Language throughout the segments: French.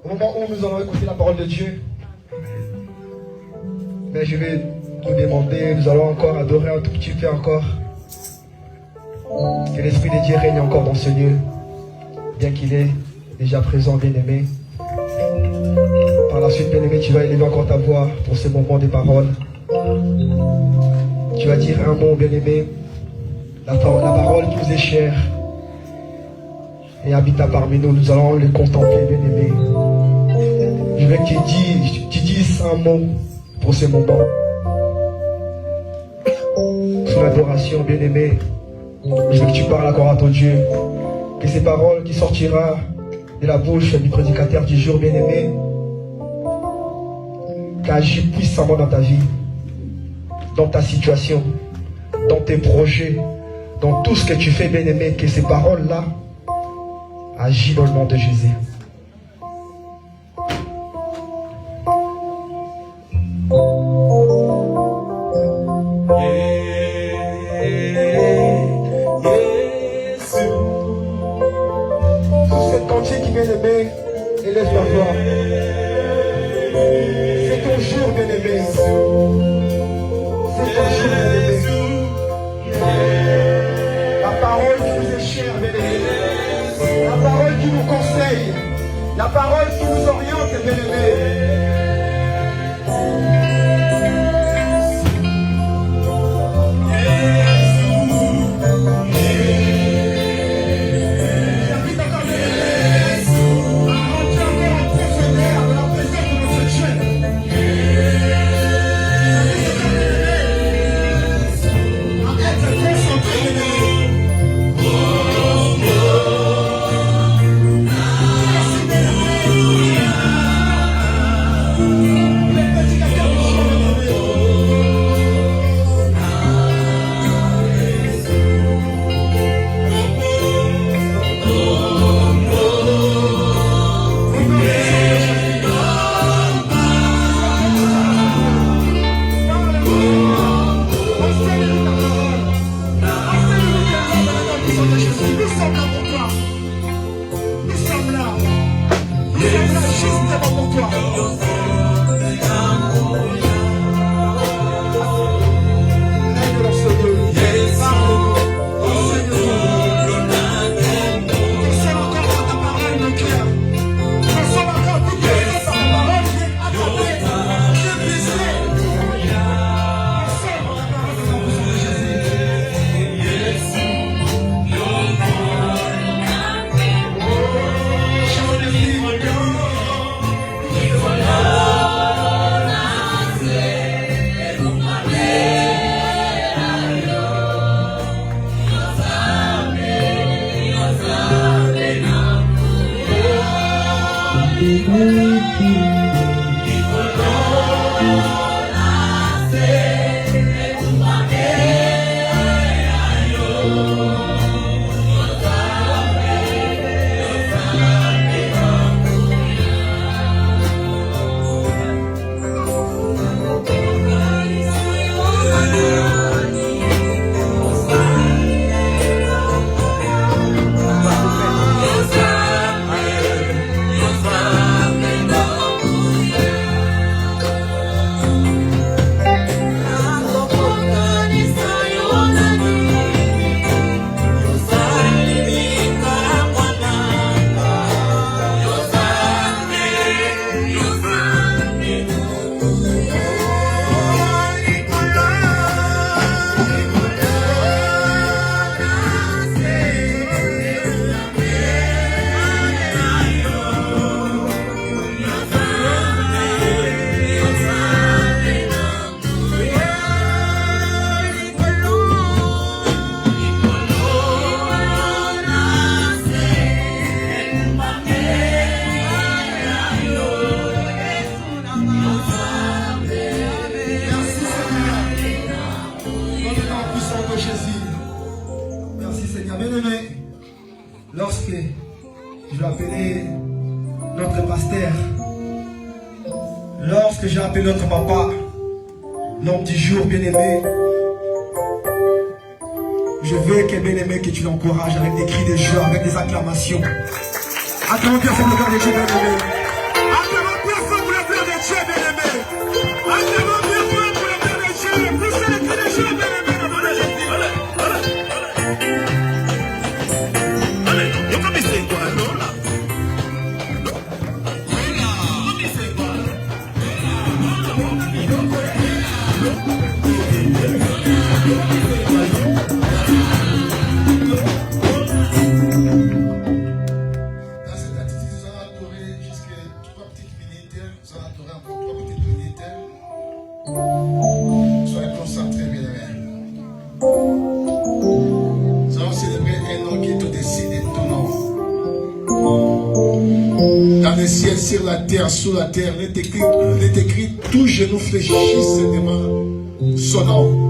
Au moment où nous allons écouter la parole de Dieu, mais je vais nous demander, nous allons encore adorer un tout petit peu encore. Que l'Esprit de Dieu règne encore dans ce lieu, bien qu'il est déjà présent, bien-aimé. Par la suite, bien-aimé, tu vas élever encore ta voix pour ce moment des paroles. Tu vas dire un mot, bien-aimé, la parole qui nous est chère et habite parmi nous. Nous allons le contempler, bien-aimé. Je veux que tu dises un mot pour ce moment. Sous l'adoration, bien-aimé, je veux que tu parles encore à ton Dieu. Que ces paroles qui sortiront de la bouche du prédicateur du jour, bien-aimé, qu'agit puissamment dans ta vie, dans ta situation, dans tes projets, dans tout ce que tu fais, bien-aimé, que ces paroles-là agissent dans le nom de Jésus. Sur cette cantique qui bien-aimé, élève ta voix. C'est ton jour, bien-aimé. C'est ton jour, bien-aimé. La parole qui nous est chère, bien-aimé. La parole qui nous conseille. La parole qui nous oriente, bien-aimé. Notre papa, l'homme du jour, bien-aimé, je veux que bien-aimé, que tu l'encourages avec des cris de joie, avec des acclamations. Acclamons bien pour le cœur de Dieu, bien-aimé. Acclamons bien pour le cœur de Dieu, bien-aimé. Acclamons bien pour le cœur de Dieu. Poussez les cris de joie, bien-aimé, dans le nom de Jésus. Allez, yo comme c'est quoi, non là? Dans cette attitude, nous allons adorer jusqu'à sur la terre, sous la terre. Il est écrit, tout genou fléchisse devant son nom.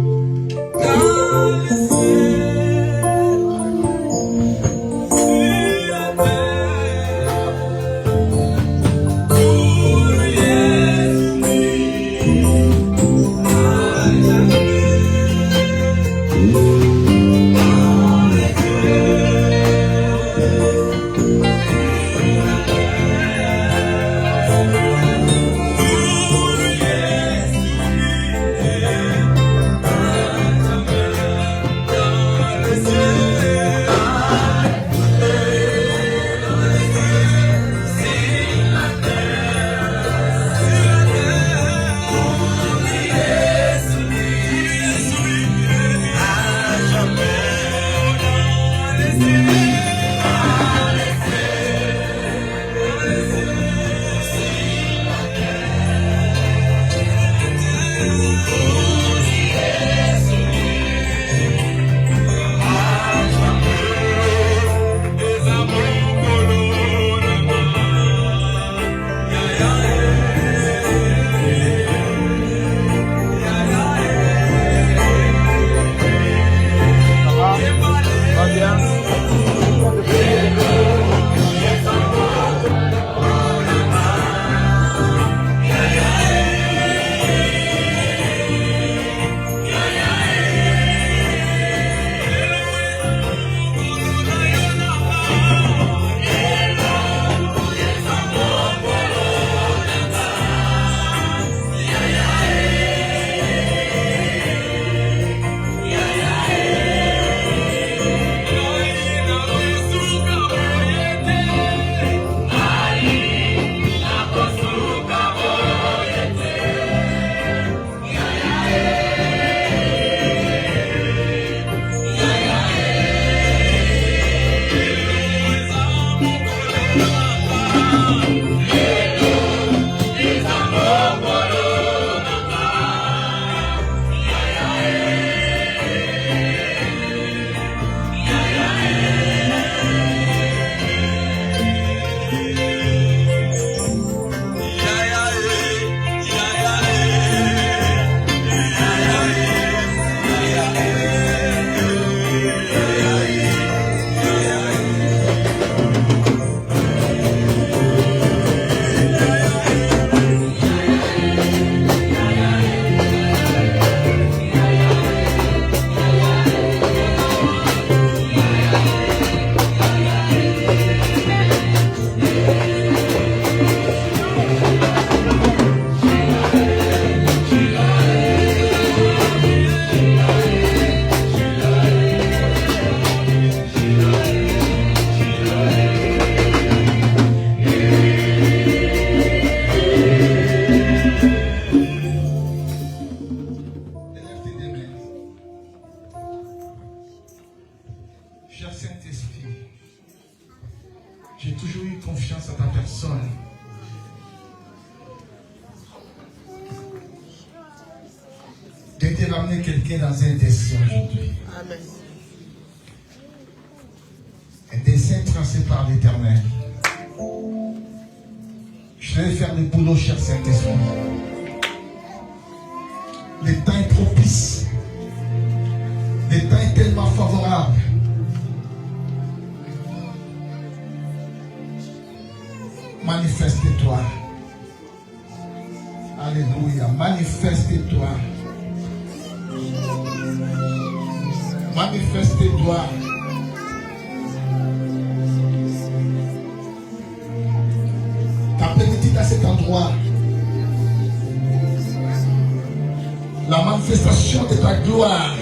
J'ai toujours eu confiance à ta personne. De te ramener quelqu'un dans un dessin aujourd'hui. Amen. Un dessin tracé par l'Éternel. Je vais faire le boulot, cher Saint-Esprit. Le temps est propice. Le temps est tellement favorable. Manifeste-toi. Alléluia. Manifeste-toi. Manifeste-toi. Ta bénédiction à cet endroit. La manifestation de ta gloire.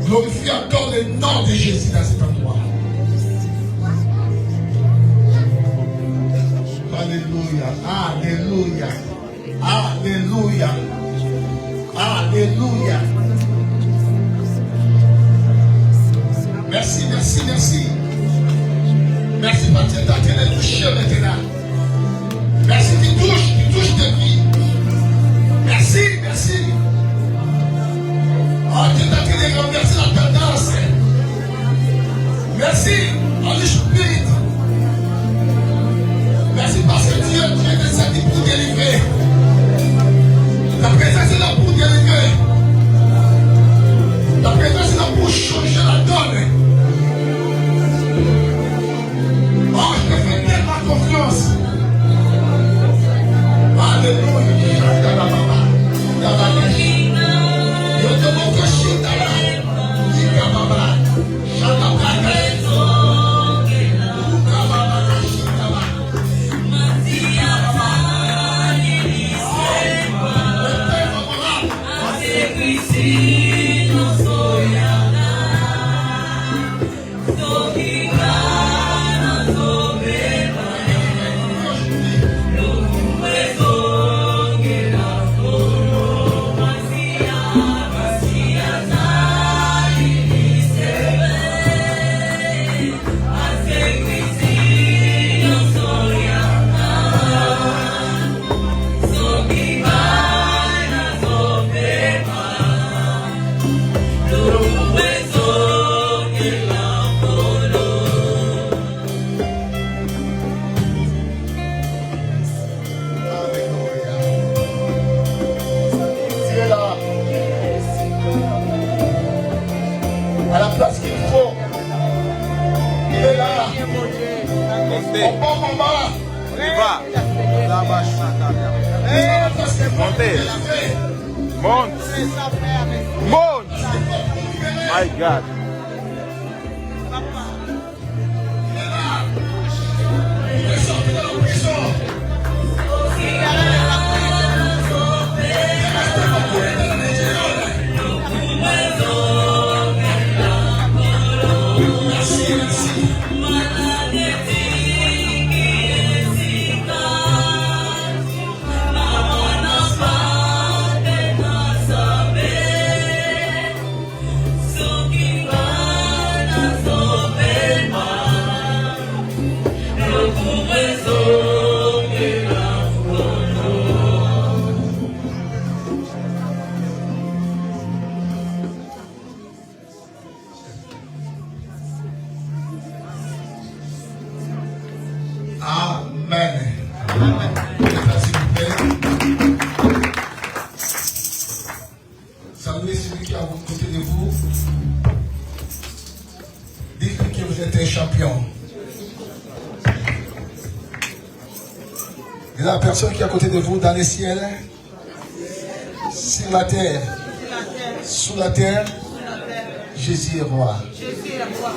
Glorifie encore le nom de Jésus dans cet endroit. Alléluia. Alléluia. Alléluia. Alléluia. Merci, merci, merci. Merci parce que tu es en train de toucher maintenant. Merci, tu touches de vie. Merci, merci. Oh, tu es en train de renverser la tendance. Merci, Holy Spirit. Merci Au bon moment. On y va. Là-bas, montez. Monte. Monte. My God. Saluez celui qui est à côté de vous. Dites-lui que vous êtes un champion. Et la personne qui est à côté de vous dans les ciels, sur la terre, sous la terre, Jésus est roi.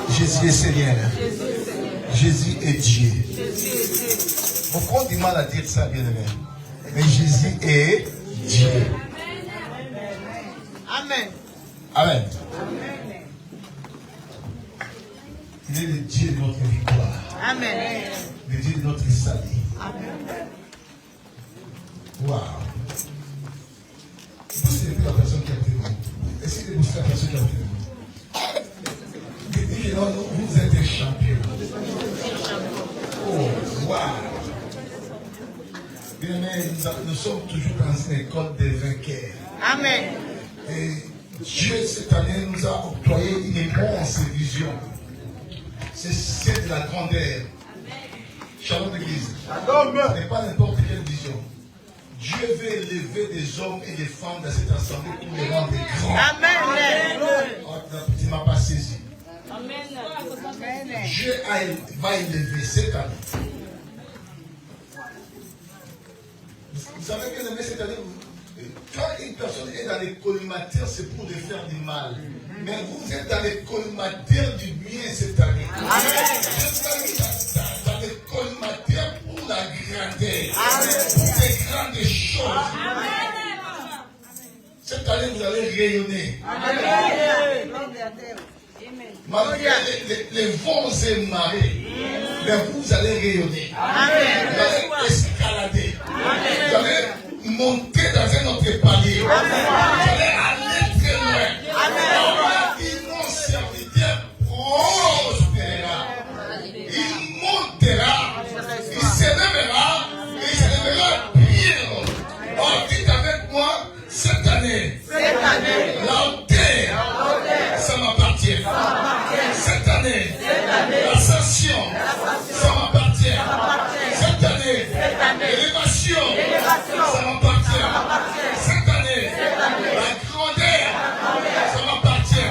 Jésus est Seigneur. Jésus est Dieu. Beaucoup ont du mal à dire ça, bien aimé. Mais Jésus est Dieu. Amen. Amen. Il est le Dieu de notre victoire. Amen. Le Dieu de notre salut. Amen. Waouh. Vous savez la personne qui a été vous. Essayez de vous la personne qui a été vous. Dites non, vous êtes un champion. Oh, waouh. Bien aimé, nous sommes toujours dans une école des vainqueurs. Amen. Et Dieu, cette année, nous a octroyé une immense vision. C'est celle de la grandeur. Shalom d'église. Ce n'est pas n'importe quelle vision. Dieu veut élever des hommes et des femmes dans cette assemblée pour les rendre grands. Amen. Tu ne m'as pas saisi. Amen. Dieu va élever cette année. Vous savez que cette année, quand une personne est dans les collimateurs, c'est pour lui faire du mal. Mais vous êtes dans les collimateurs du bien cette année. Vous êtes dans les collimateurs pour la grandeur, pour des grandes choses. Cette année, vous allez rayonner. Malgré les vents et marées, mais vous allez rayonner. Vous allez escalader. Vous allez monter dans un autre palier. Vous allez aller très loin. Il mon serviteur prospérera. Il montera. Il s'élèvera. Il s'élèvera bien. Oh, dites avec moi, cette année, la terre, ça m'appartient. Cette année, l'ascension, ça m'appartient. Cette année, l'élévation, ça m'appartient. Cette année, la grandeur, ça m'appartient.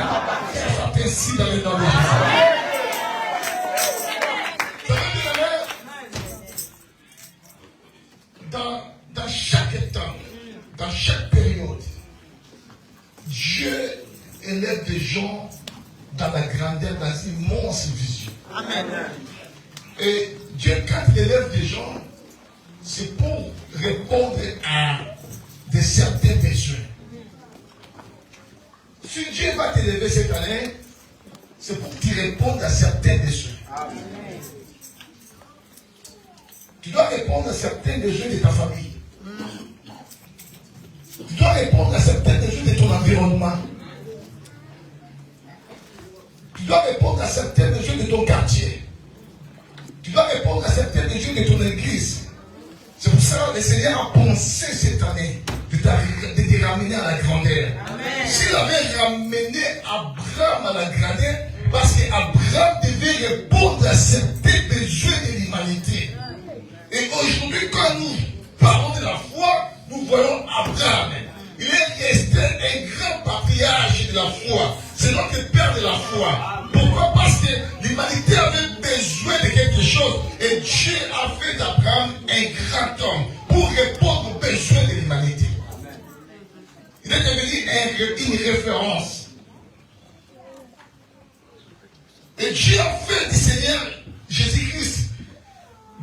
Ça ainsi dans le nom de Jésus. Ça veut dire, dans chaque temps, dans chaque période, Dieu élève des gens dans la grandeur, dans une immense vision. Amen. Et Dieu, quand il élève des gens, c'est pour répondre à de certains besoins. Si Dieu va t'élever cette année, c'est pour qu'il réponde à certains besoins. Amen. Tu dois répondre à certains besoins de ta famille. Tu dois répondre à certains besoins de ton environnement. Tu dois répondre à certains besoins de ton quartier. Tu dois répondre à certains besoins de ton église. C'est pour ça que le Seigneur a pensé cette année de te ramener à la grandeur. S'il avait ramené Abraham à la grandeur, parce qu'Abraham devait répondre à certains besoins de l'humanité. Et aujourd'hui, quand nous parlons de la foi, nous voyons Abraham. Il est resté un grand patriarche de la foi. C'est notre père de la foi. Pourquoi? Parce que l'humanité avait besoin de quelque chose. Et Et Dieu a fait d'Abraham un grand homme pour répondre aux besoins de l'humanité. Il est devenu une référence. Et Dieu a fait du Seigneur Jésus-Christ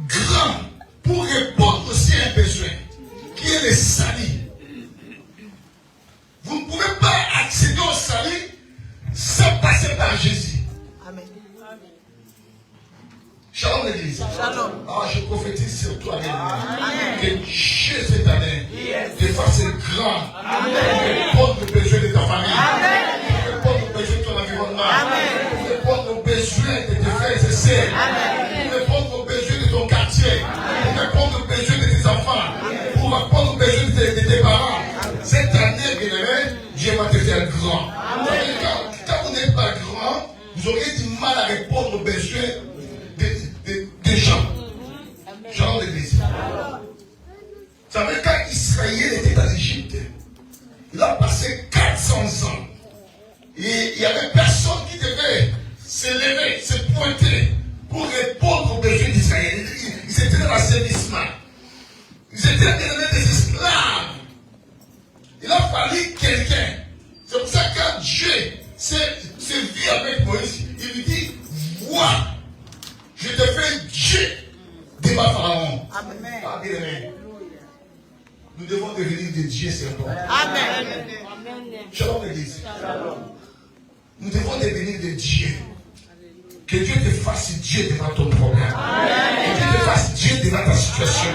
grand pour répondre aussi à un besoin qui est le salut. Vous ne pouvez pas accéder au salut sans passer par Jésus. Amen. Shalom l'église. Shalom. Ah, je prophétise sur toi, bien-aimé. Que Dieu cette année te fasse grand. Répondre aux besoins de ta famille. Répondre aux besoins de ton environnement. Répondre aux besoins de tes frères et sœurs. Répondre aux besoins de ton quartier. Répondre aux besoins de tes enfants. Pour répondre aux besoins de tes parents. Cette année, bien-aimé, Dieu va te faire grand. Quand vous n'êtes pas grand, vous aurez du mal à répondre aux besoins des gens. Genre d'église. Vous savez, quand Israël était en Égypte, il a passé 400 ans. Et il n'y avait personne qui devait se lever, se pointer pour répondre aux besoins d'Israël. Ils étaient dans l'asservissement. Ils étaient des esclaves. Il a fallu quelqu'un. C'est pour ça que quand Dieu se vit avec Moïse, il lui dit, vois, je te fais Dieu devant Pharaon. Amen. Ah, bien aimé. Nous devons devenir des dieux serpents. Amen. Shalom l'église. Nous devons devenir des dieux. Que Dieu te fasse Dieu devant ton problème. Que Dieu te fasse Dieu devant ta situation.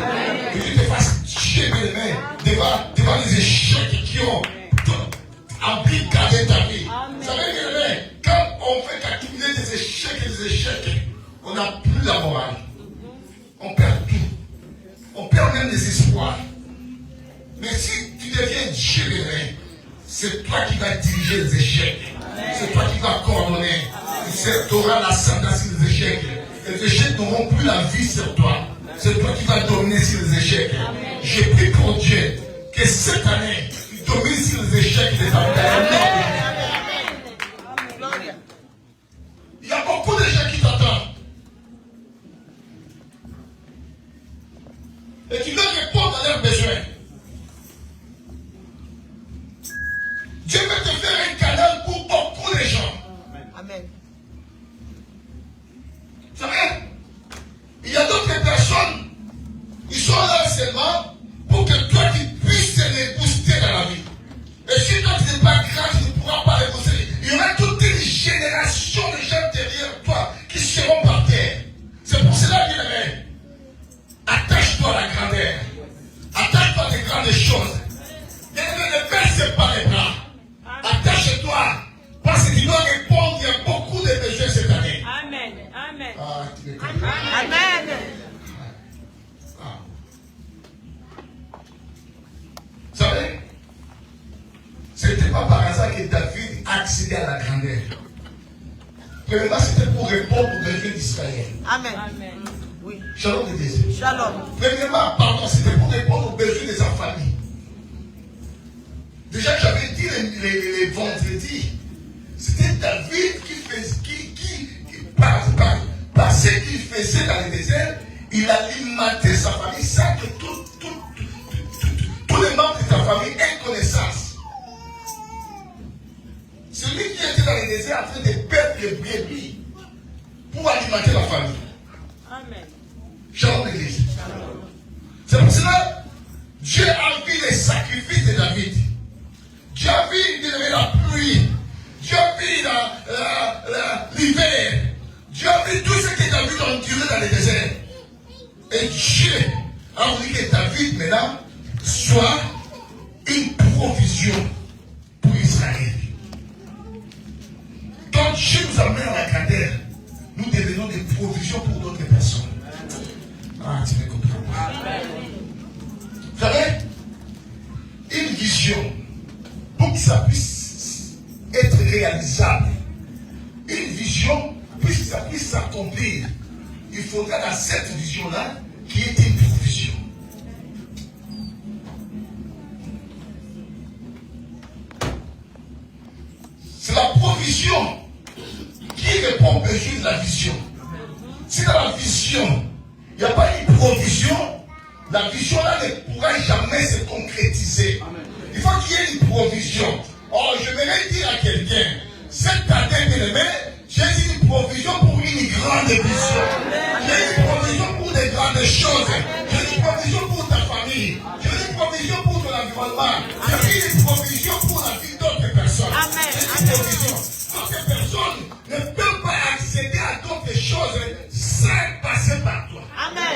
Que Dieu te fasse Dieu, bien aimé, devant les échecs qui ont embrigadé ta vie. Vous savez, bien aimé, quand on fait qu'accumuler des échecs, on n'a plus la morale. On perd tout. On perd même les espoirs. Mais si tu deviens Dieu, bien aimé, c'est toi qui vas diriger les échecs. C'est toi qui vas coordonner. Tu auras l'ascendance sur les échecs. Les échecs n'auront plus la vie sur toi. C'est toi qui vas dominer sur les échecs. J'ai pris pour Dieu que cette année, il domine sur les échecs de ta vie. Il y a beaucoup de gens qui t'attendent. Et tu dois répondre à leurs besoins. Dieu veut te faire un canal pour beaucoup de gens. Amen. Vous savez, il y a d'autres personnes, ils sont là seulement pour que toi tu puisses les booster dans la vie. Et si toi tu n'es pas grand, tu ne pourras pas les booster. Il y aura toute une génération de gens derrière toi qui seront par terre. C'est pour cela, bien aimé, attache-toi à la grandeur. Attache-toi à des grandes choses. Bien aimé, ne baisse pas les bras. Attache-toi. Parce que tu dois répondre, il y a beaucoup de besoins cette année. Amen. Amen. Ah, tu me comprends. Amen. Ah. Vous savez, ce n'était pas par hasard que David a accédé à la grandeur. Premièrement, c'était pour répondre aux besoins d'Israël. Amen. Amen. Oui. Shalom de Dieu. Shalom. Premièrement, pardon, c'était pour répondre aux besoins de sa famille. Déjà, j'avais dit les vendredis, c'était David qui faisait, par ce qu'il faisait dans le désert, il alimentait sa famille sans que tous les membres de sa famille aient connaissance. Celui qui était dans le désert en train de perdre les brebis pour alimenter la famille. Amen. Shalom l'église. C'est pour cela Dieu a vu les sacrifices de David. Dieu a vu la pluie. Dieu a vu l'hiver. Dieu a vu tout ce que David a enduré dans le désert. Et Dieu a voulu que David maintenant soit une provision pour Israël. Quand Dieu nous amène à la grandeur, nous devenons des provisions pour d'autres personnes. Ah, tu me comprends. Vous savez, une vision, pour que ça puisse être réalisable, une vision, pour que ça puisse s'accomplir, il faudra dans cette vision-là qu'il y ait une provision. C'est la provision qui répond au besoin de la vision. Si dans la vision, il n'y a pas une provision, la vision là ne pourra jamais se concrétiser. Il faut qu'il y ait une provision. Oh, je voudrais dire à quelqu'un, cette année, bien aimé, j'ai une provision pour une grande vision. J'ai une provision pour des grandes choses. J'ai une provision pour ta famille. J'ai une provision pour ton environnement. J'ai une provision pour la vie d'autres personnes. J'ai une provision. D'autres personnes ne peuvent pas accéder à d'autres choses sans passer par toi. Amen.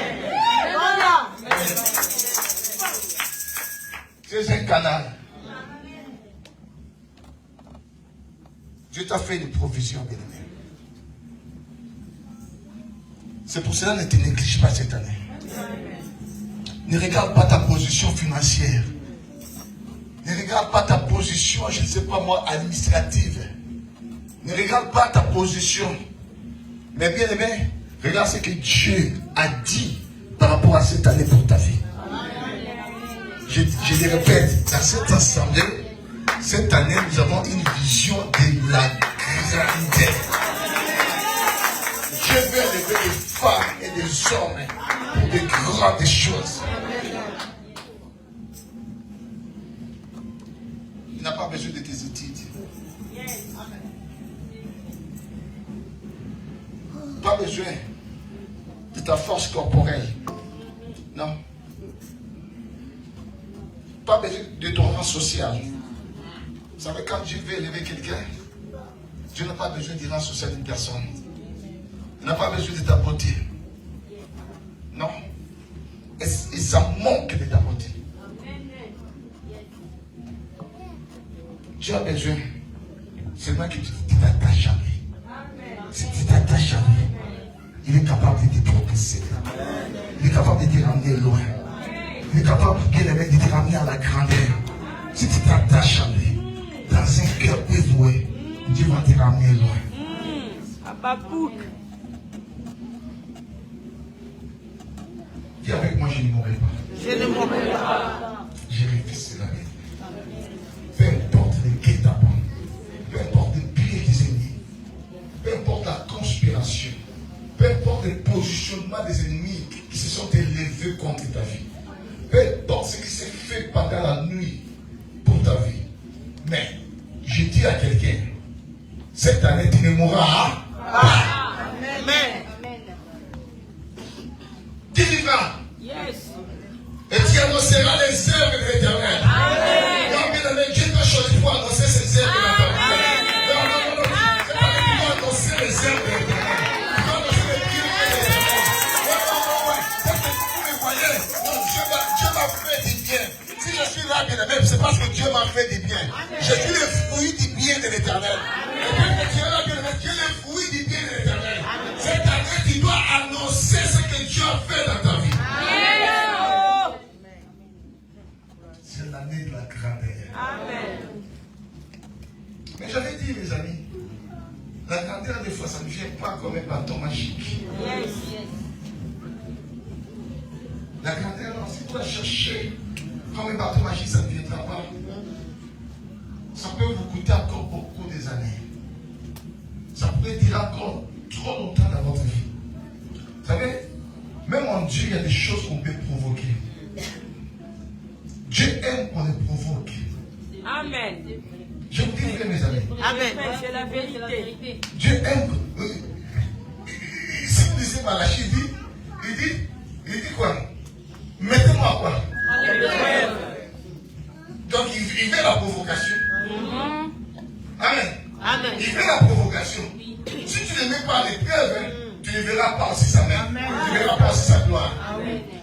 C'est un canal. Dieu t'a fait une provision, bien-aimé. C'est pour cela ne te néglige pas cette année. Ne regarde pas ta position financière. Ne regarde pas ta position, je ne sais pas moi, administrative. Ne regarde pas ta position. Mais bien aimé, regarde ce que Dieu a dit par rapport à cette année pour ta vie. Je le répète, dans cette assemblée, cette année, nous avons une vision de la grandeur. Dieu veut élever des femmes et des hommes pour de grandes choses. Il n'a pas besoin de tes études. Pas besoin de ta force corporelle. Non. Pas besoin de ton rang social. Vous savez, quand Dieu veut élever quelqu'un, Dieu n'a pas besoin du rang social d'une personne. Il n'a pas besoin de ta beauté. Non. Et ça manque de ta beauté. Dieu a besoin seulement que tu t'attaches à lui. Si tu t'attaches à lui, il est capable de te propulser. Il est capable de te ramener loin. Il est capable de te ramener à la grandeur. Si tu t'attaches à lui, dans un cœur dévoué, Dieu va te ramener loin. Dis avec moi, je ne mourrai pas. Je ne mourrai pas. Je réfléchis la vie. Peu importe les guet-apens, peu importe les pieds des ennemis, peu importe la conspiration, peu importe le positionnement des ennemis qui se sont élevés contre ta vie, peu importe ce qui s'est fait pendant la nuit pour ta vie. Mais je dis à quelqu'un, cette année tu ne mourras pas. Amen. Tu vivras. Yes. Et tu annonceras les œuvres de l'Éternel. Non, bien aimé, Dieu t'a choisi pour annoncer ses œuvres de l'Éternel. Non. C'est pas que tu dois annoncer les œuvres de l'Éternel. Tu dois annoncer les biens de l'Éternel. Ouais. C'est que vous me voyez. Non, Dieu m'a fait du bien. Si je suis là, bien aimé, c'est parce que Dieu m'a fait du bien. Je suis le fruit du bien de l'Éternel. Et quand tu es là, bien aimé, tu es le fruit du bien de l'Éternel. Cette année, tu dois annoncer ce que Dieu a fait dans ta vie. C'est l'année de la grandeur. Amen. Mais j'avais dit, mes amis, la grandeur, des fois, ça ne vient pas comme un bâton magique. Yes. La grandeur, non, si tu dois chercher comme un bâton magique, ça ne viendra pas. Ça peut vous coûter encore beaucoup des années. Ça pourrait durer encore trop longtemps dans votre vie. Vous savez, même en Dieu, il y a des choses qu'on peut provoquer. Dieu aime qu'on les provoque. Amen. Je vous dis vrai, mes amis. Amen. C'est la vérité. Dieu aime. Si vous lisez Malachie, il dit quoi? Mettez-moi quoi? Donc il fait la provocation. Amen. Il fait la provocation. Si tu ne mets pas l'épreuve, tu ne verras pas aussi sa main. Tu ne verras pas aussi sa gloire.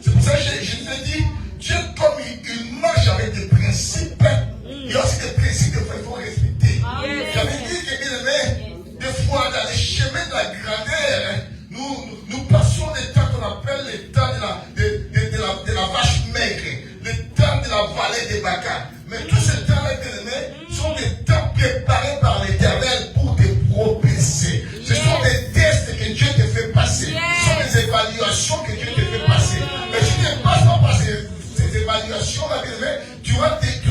C'est pour ça que je te dis, Dieu, comme il marche avec des principes, il y a aussi des principes qu'il faut respecter. J'avais dit que, bien aimé, des fois, dans les chemins de la grandeur, nous passons des temps qu'on appelle les temps de la vache maigre, les temps de la vallée des Baca. Mais tous ces temps-là, bien aimé, sont des temps préparés par l'Éternel pour te propulser. Ce sont des tests que Dieu te fait passer. Ce sont des évaluations que Dieu te fait passer. Mais si tu ne passes pas par ces évaluations-là, bien aimé, tu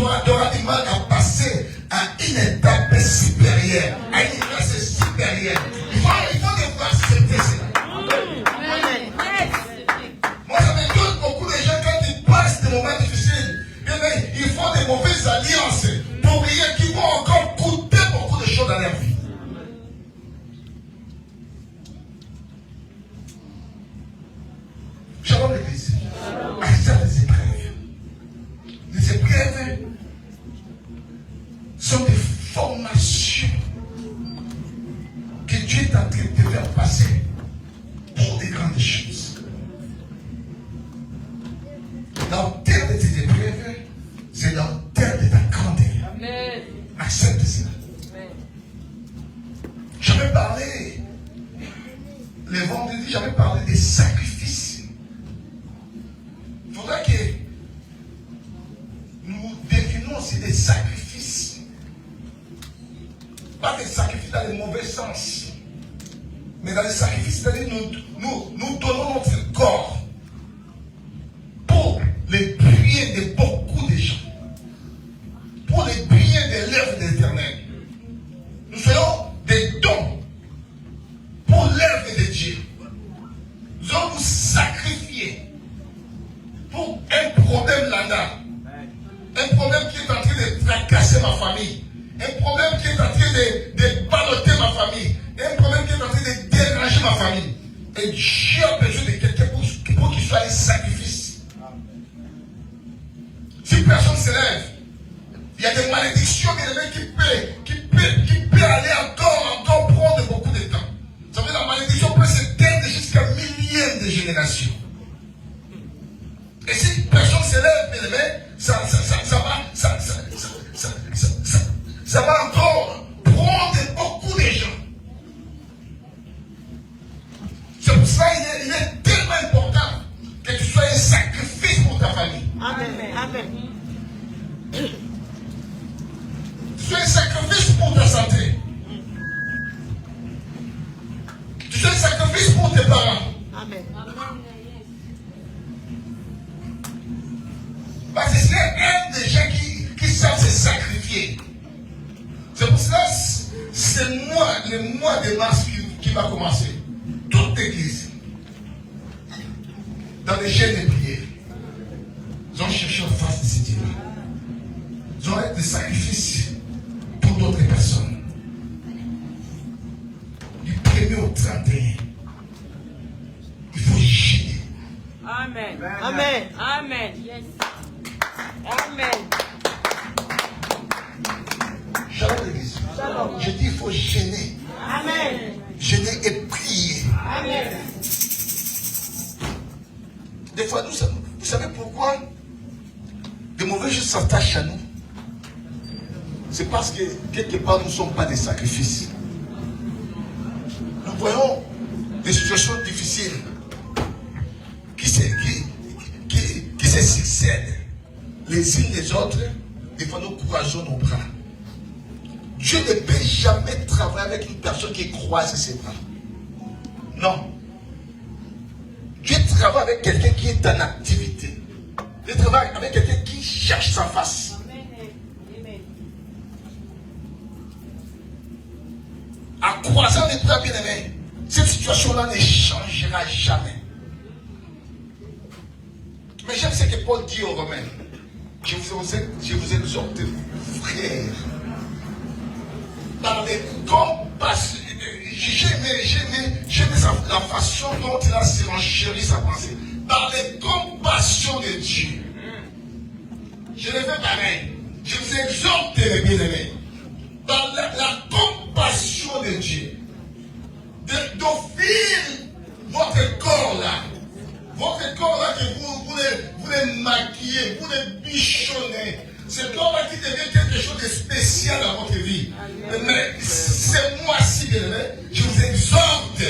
auras du mal à passer à une étape supérieure, à une classe supérieure. Il faut devoir accepter cela. alliances pour rien qui vont encore coûter beaucoup de choses dans leur vie. Shalom l'église. Accepte les épreuves. Les épreuves sont des formations que Dieu est en train de te faire passer pour des grandes choses. Dans le terme de tes épreuves, c'est dans le terme de ta grandeur. Amen. Accepte cela. J'avais parlé, le vendredi, j'avais parlé des sacrifices. Il faudrait que nous définions aussi des sacrifices. Pas des sacrifices dans le mauvais sens. Mais dans les sacrifices, c'est-à-dire nous donnons notre corps pour le bien de beaucoup de gens. Pour le bien de l'œuvre de l'Éternel. Nous faisons des dons pour l'œuvre de Dieu. Nous allons nous sacrifier pour un problème là-dedans. Un problème qui est en train de fracasser ma famille. Un problème qui est en train de balloter ma famille. Un problème qui est en train de déranger ma famille. Et Dieu a besoin de quelqu'un pour qu'il soit un sacrifice. Si personne ne se lève, il y a des malédictions qui peuvent aller encore prendre beaucoup de temps. Ça veut dire que la malédiction peut s'éteindre jusqu'à milliers de générations. Et si personne ne se lève, bien aimé, ça va encore prendre beaucoup de gens. C'est pour ça qu'il est tellement important que tu sois un sacrifice pour ta famille. Amen. Amen. Tu sois un sacrifice pour ta santé. Tu sois un sacrifice pour tes parents. Amen. Parce que c'est un des gens qui savent se sacrifier. C'est pour cela que c'est le mois de mars qui va commencer. Toute l'église, dans les chaînes de prière, ils ont cherché en face de ces dieux. Ils ont été des sacrifices pour d'autres personnes. Du 1er au 31, il faut gêner. Amen. Amen. Amen. Yes. Amen. Shalom l'église. Je dis il faut gêner. Amen. Gêner et prier. Amen. Des fois, vous savez pourquoi de mauvaises choses s'attachent à nous? C'est parce que quelque part nous ne sommes pas des sacrifices. Nous voyons des situations difficiles qui se succèdent les unes les autres. Des fois nous courageons nos bras. Dieu ne peut jamais travailler avec une personne qui croise ses bras. Non. Dieu travaille avec quelqu'un qui est en activité. Dieu travaille avec quelqu'un qui cherche sa face. Amen. En croisant les bras bien-aimés, cette situation-là ne changera jamais. Mais j'aime ce que Paul dit aux Romains. Je vous exhorte, frères, par les compassions. J'aime la façon dont il a surenchéri sa pensée. Par les compassions de Dieu. Je le fais pareil. Je vous exhorte, les bien-aimés, par la compassion de Dieu, d'offrir votre corps là. Votre corps là que vous les maquillez, vous les bichonnez. Ce corps là qui devient quelque chose de spécial dans votre vie. Mais c'est moi-ci, bien aimé, je vous exhorte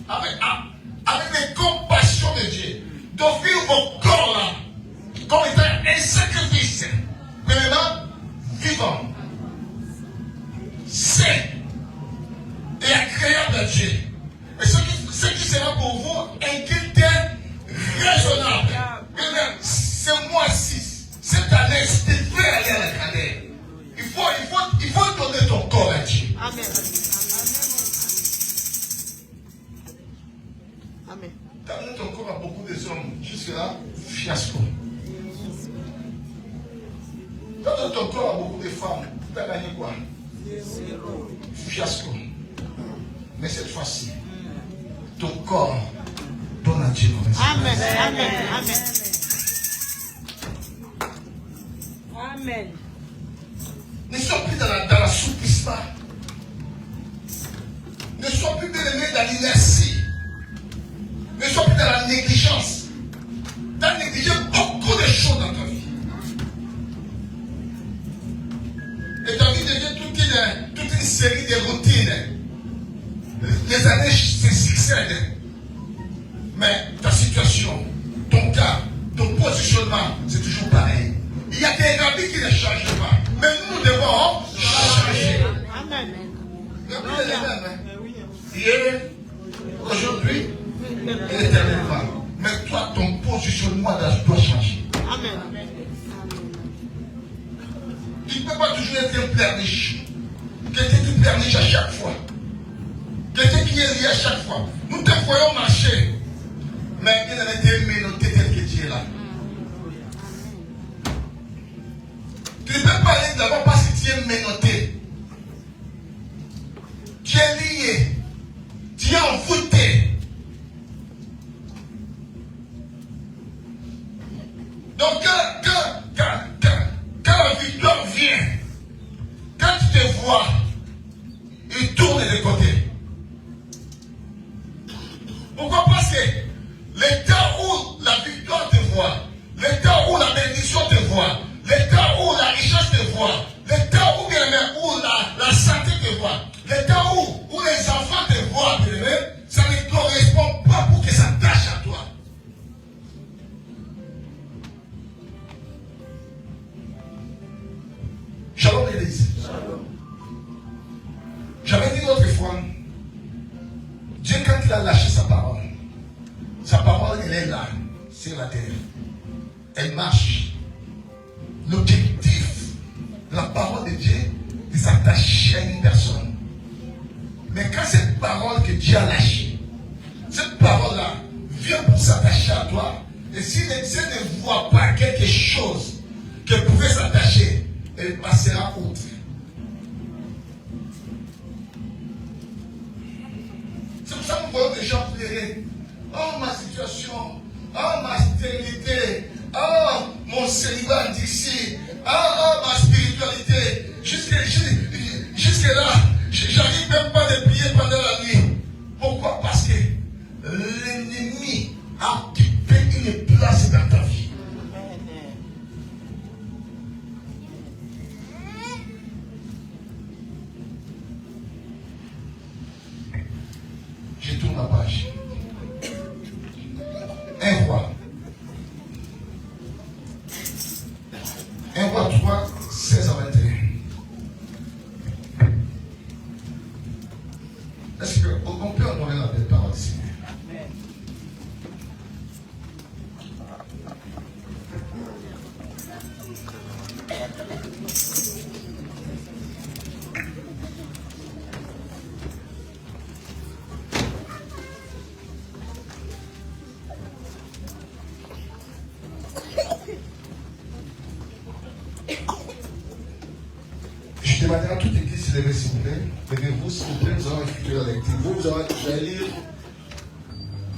avec les compassions de Dieu d'offrir vos corps là comme étant un sacrifice, vraiment vivant, sain et agréable à Dieu. Et ce qui sera pour vous un culte raisonnable. C'est moi-ci, cette année, si tu veux aller à la carrière, il faut donner ton corps à Dieu. Amen. Amen. Donner ton corps à beaucoup de hommes, jusque-là, fiasco. Quand ton corps a beaucoup de femmes, tu as gagné quoi? Fiasco. Mais cette fois-ci, ton corps donne à Dieu. Amen. Amen. Amen. Amen. Ne sois plus dans l'assouplissement. Ne sois plus bien-aimé dans l'inertie. Ne sois plus dans la négligence. Tu as négligé beaucoup de choses dans ta vie. Et ta vie devient toute une série de routines. Les années se succèdent. Mais ta situation, ton cas, ton positionnement, c'est toujours pareil. Il y a des habits qui ne changent pas. Mais nous devons changer. Amen. Les habits sont les mêmes. Hier, aujourd'hui, et éternellement. Mais toi, ton positionnement doit changer. Amen. Tu ne peux pas toujours être un pleurniche. Quelqu'un qui pleurniche à chaque fois. Quelqu'un qui est lié à chaque fois. Nous te voyons marcher. Mais il avait été menotté tel que tu es là. Tu ne peux pas aller d'abord parce que tu es menotté. Tu es lié. Tu es envoûté. Donc quand la victoire vient, quand tu te vois, il tourne de côté. Pourquoi? Parce que l'état où la victoire te voit, l'état où la bénédiction te voit, l'état où la richesse te voit, l'état où, où la santé te voit, l'état où les enfants te voient, ça ne correspond pas pour que ça tâche à toi. Shalom l'église. J'avais dit l'autre fois, Dieu quand il a lâché sa parole elle est là, sur la terre. Elle marche. L'objectif de la parole de Dieu, c'est s'attacher à une personne. Mais quand cette parole que Dieu a lâchée, cette parole-là vient pour s'attacher à toi, et si Dieu ne voit pas quelque chose qui pouvait s'attacher, elle passera outre. C'est pour ça que nous voyons des gens pleurer. Oh, ma situation. Oh, ma stérilité. Oh, mon célibat d'ici. Oh, ma spiritualité. Jusque là, j'arrive même pas de prier pendant la nuit. Pourquoi? Parce que l'ennemi a occupé une place dans ta vie. Je tourne la page. Un roi. 1 roi 3, 16 à 21. Est-ce qu'on peut honorer la belle parole, Seigneur? Je demanderai à toute l'église de se lever, s'il vous plaît. Levez-vous, s'il vous plaît, nous allons effectuer la lecture. Vous allez lire.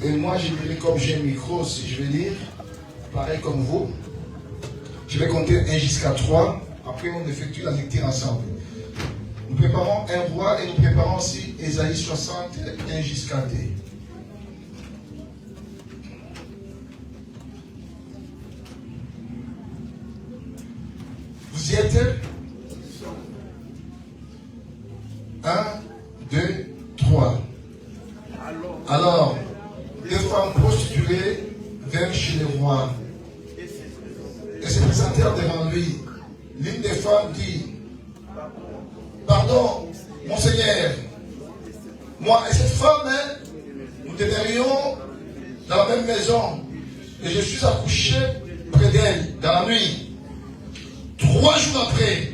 Et moi, je lirai comme j'ai un micro, si je vais lire, pareil comme vous. Je vais compter 1 jusqu'à 3. Après, on effectue la lecture ensemble. Nous préparons un roi et nous préparons aussi Ésaïe 60, 1 jusqu'à 2. Vous y êtes? 1, 2, 3. Alors, les femmes prostituées vinrent chez le roi et se présentèrent devant lui. L'une des femmes dit: pardon, mon Seigneur, moi et cette femme, nous demeurions dans la même maison et je suis accouché près d'elle dans la nuit. 3 jours après,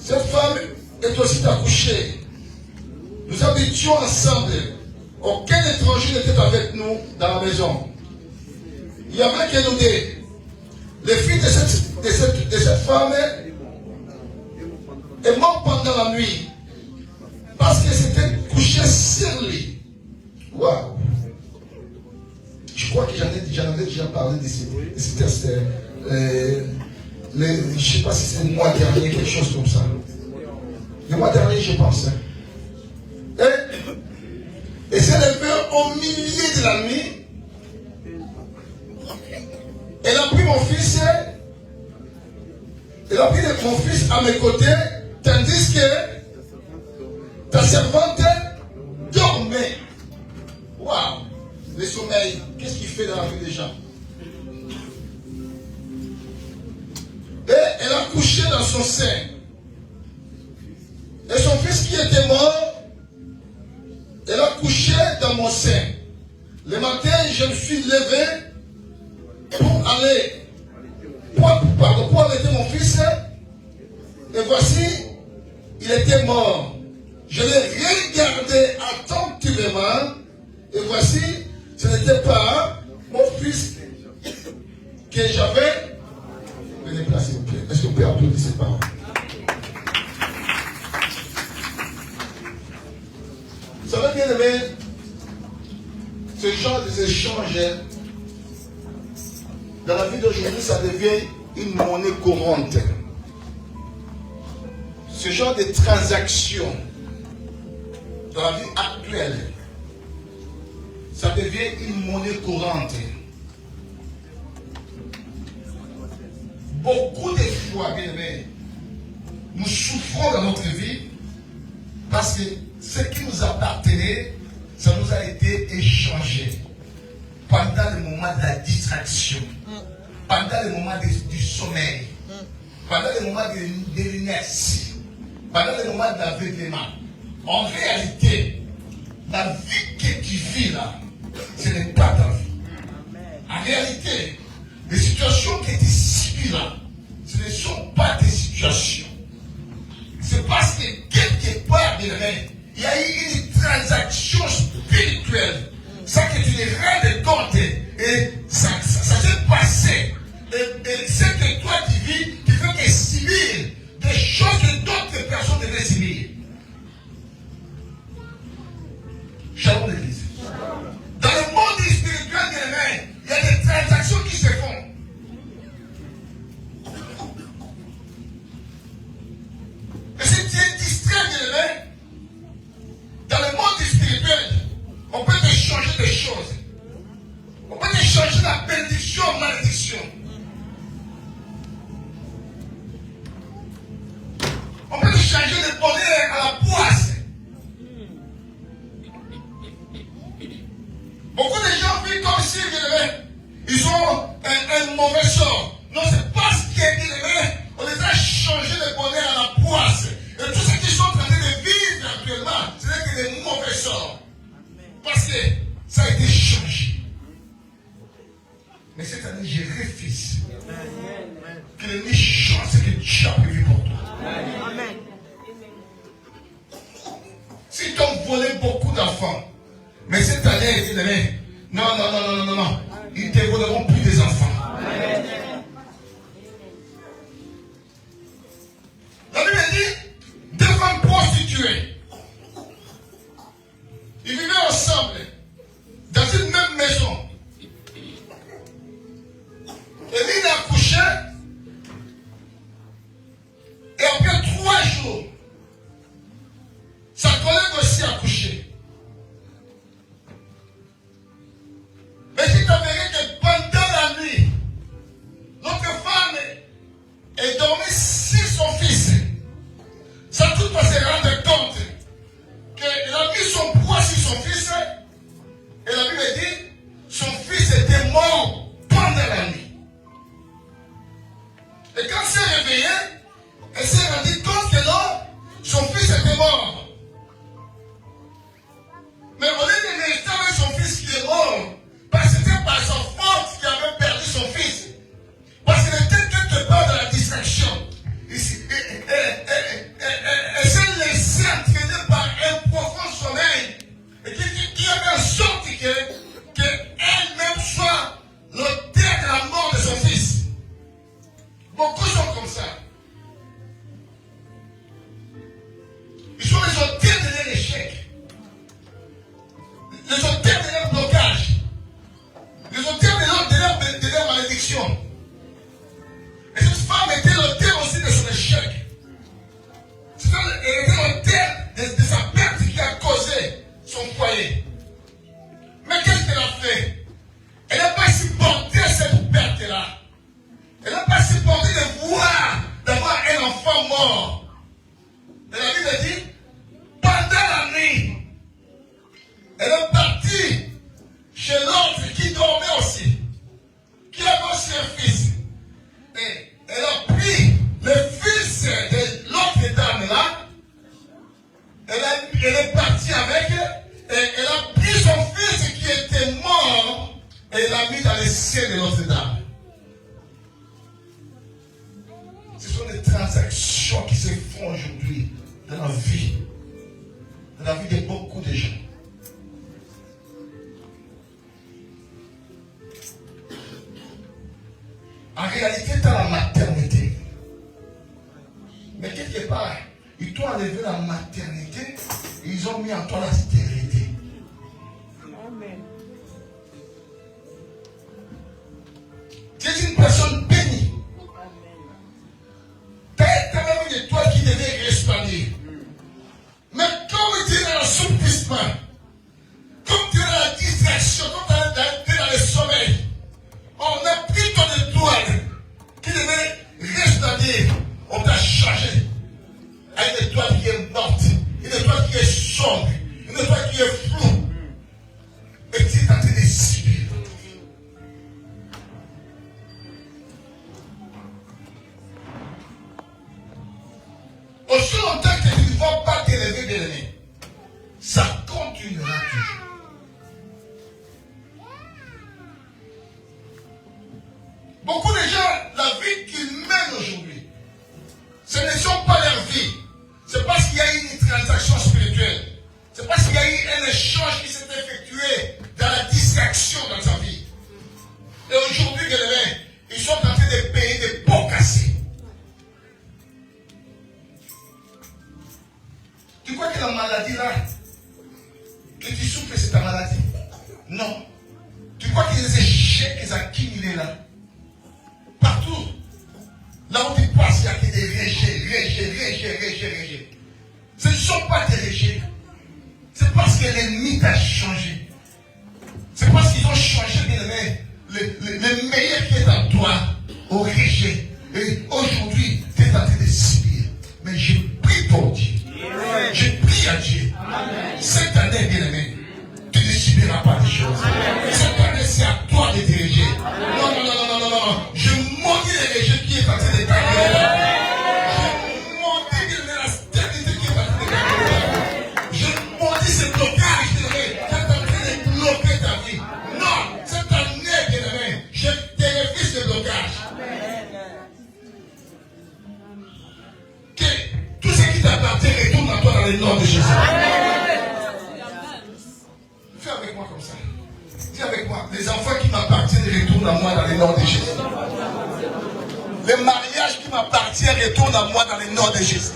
cette femme est aussi accouchée. Nous habitions ensemble. Aucun étranger n'était avec nous dans la maison. Il n'y avait que nous deux. Les filles de cette femme est morte pendant la nuit. Parce que c'était couché sur lui. Waouh! Je crois que j'en avais déjà parlé de ce test. Je ne sais pas si c'est le mois dernier, quelque chose comme ça. Le mois dernier, je pense. Et s'est levée au milieu de la nuit. Elle a pris mon fils. Elle a pris mon fils à mes côtés, tandis que ta servante dormait. Waouh! Le sommeil, qu'est-ce qu'il fait dans la vie des gens? Et elle a couché dans son sein. Et son fils qui était mort, elle a couché dans mon sein. Le matin, je me suis levé pour aller, pour allaiter mon fils. Et voici, il était mort. Je l'ai regardé attentivement. Et voici, ce n'était pas mon fils que j'avais. Venez là, s'il vous plaît. Est-ce que vous pouvez applaudir ses parents? Ça va bien aimer ce genre d'échanges. Dans la vie d'aujourd'hui, ça devient une monnaie courante. Ce genre de transactions dans la vie actuelle, ça devient une monnaie courante. Beaucoup de fois, bien aimés, nous souffrons dans notre vie parce que ce qui nous appartenait, ça nous a été échangé pendant le moment de la distraction, pendant le moment du sommeil, pendant le moment de l'inertie, pendant le moment de l'aveuglement. En réalité, la vie que tu vis là, ce n'est pas ta vie. En réalité, les situations que tu subis là, ce ne sont pas tes situations. C'est parce que quelque part, bien aimé, il y a eu une transaction spirituelle. Ça que tu te rends compte et ça s'est passé. Et ce que toi tu vis, tu veux que subir des choses que d'autres personnes devaient subir. Shalom l'église. Dans le monde spirituel, bien aimé, il y a des transactions qui se font. Et si tu es distrait, bien aimé, dans le monde spirituel, on peut échanger des choses. On peut échanger la bénédiction en malédiction. On peut échanger le bonheur à la poisse. Beaucoup de gens vivent comme si, ils ont un mauvais sort. Non, c'est parce qu'on les a changé le bonheur à la poisse. Et tous ceux qui sont en train de vivre actuellement, ce n'est que des mauvais sorts. Parce que ça a été changé. Mais cette année, je refuse que l'ennemi change ce que Dieu a prévu pour toi. Amen. Si tu as volé beaucoup d'enfants, mais cette année, il dit, non, ils ne te voleront plus des enfants. Amen. La Bible dit, deux femmes prostituées, ils vivaient ensemble, dans une même maison. Et l'une a accouché, et après 3 jours, sa collègue aussi a accouché. Mais si tu verrais que pendant la nuit, notre femme est dormie sur son fils, sans tout pas se rendre compte qu'elle a mis son poids sur son fils, et la Bible dit, son fils était mort pendant la nuit. Et quand elle s'est réveillée, elle s'est rendue compte que non, son fils était mort. Mais au lieu de rester avec son fils qui est mort, parce que c'était par sa faute qu'il avait perdu son fils. Parce qu'il était quelque part dans la distraction. Elle s'est laissée entraîner par un profond sommeil. Et qui a fait en sorte qu'elle-même soit l'auteur de la mort de son fils. Beaucoup sont comme ça. Ils sont les auteurs de l'échec. Les auteurs de leur blocage. Les auteurs de leur malédiction. Et cette femme était l'auteur aussi de son échec. Elle était l'auteur de sa perte qui a causé son foyer. Mais qu'est-ce qu'elle a fait? Elle n'a pas supporté cette perte-là. Elle n'a pas supporté de voir, d'avoir un enfant mort. Et la Bible dit, pendant la nuit, elle est partie chez l'autre qui dormait aussi, qui avait aussi un fils. Et elle a pris le fils de l'autre dame-là, elle est partie avec, et elle a pris son fils qui était mort, et elle l'a mis dans les cieux de l'autre dame. Ce sont des transactions qui se font aujourd'hui dans la vie de beaucoup de gens. En réalité, tu as la maternité. Mais quelque part, ils t'ont enlevé la maternité et ils ont mis en toi la stérilité. Amen. Tu es une personne bénie. Tu as même une étoile qui devait resplendir. Mais comme tu es dans l'assouplissement, comme tu es dans la distraction, comme tu es dans le sommeil, on a pris ton étoile qui devait resplendir. On t'a changé à une étoile qui est morte, une étoile qui est sombre, une étoile qui est floue. Et tu es en train de subir. Aussi longtemps que tu ne vas pas t'élever de l'ennemi, ça continuera toujours. Beaucoup de gens, la vie qu'ils mènent aujourd'hui, ce ne sont pas leur vie. C'est parce qu'il y a eu une transaction spirituelle. C'est parce qu'il y a eu un échange qui s'est effectué dans la distraction dans sa vie. Et aujourd'hui, ils sont en train de payer des pots cassés. Tu crois que la maladie là, que tu souffres, c'est ta maladie? Non. Tu crois que les échecs accumulés là, partout, là où tu passes, il y a que des rejets. Ce ne sont pas des rejets. C'est parce que l'ennemi t'a changé. C'est parce qu'ils ont changé, bien aimé, le meilleur qui est en toi au rejet. Et aujourd'hui, tu es en train de subir. Mais je prie pour Dieu. Je prie à Dieu. Cette année, bien aimé, tu ne subiras pas des choses. Cette année, c'est à toi de diriger. Non. Je maudis les rejets qui est en train de t'arriver. Je maudis la stérilité qui est en train de t'arriver. Je maudis ce blocage qui est en train de bloquer ta vie. Non, cette année, bien aimé, je télévise ce blocage. Que tout ce qui t'appartient retourne à toi dans le nom de Jésus. Fais avec moi comme ça. Dis avec moi, les enfants qui m'appartiennent retournent à moi dans le nom de Jésus. Les mariages qui m'appartiennent retournent à moi dans le nom de Jésus.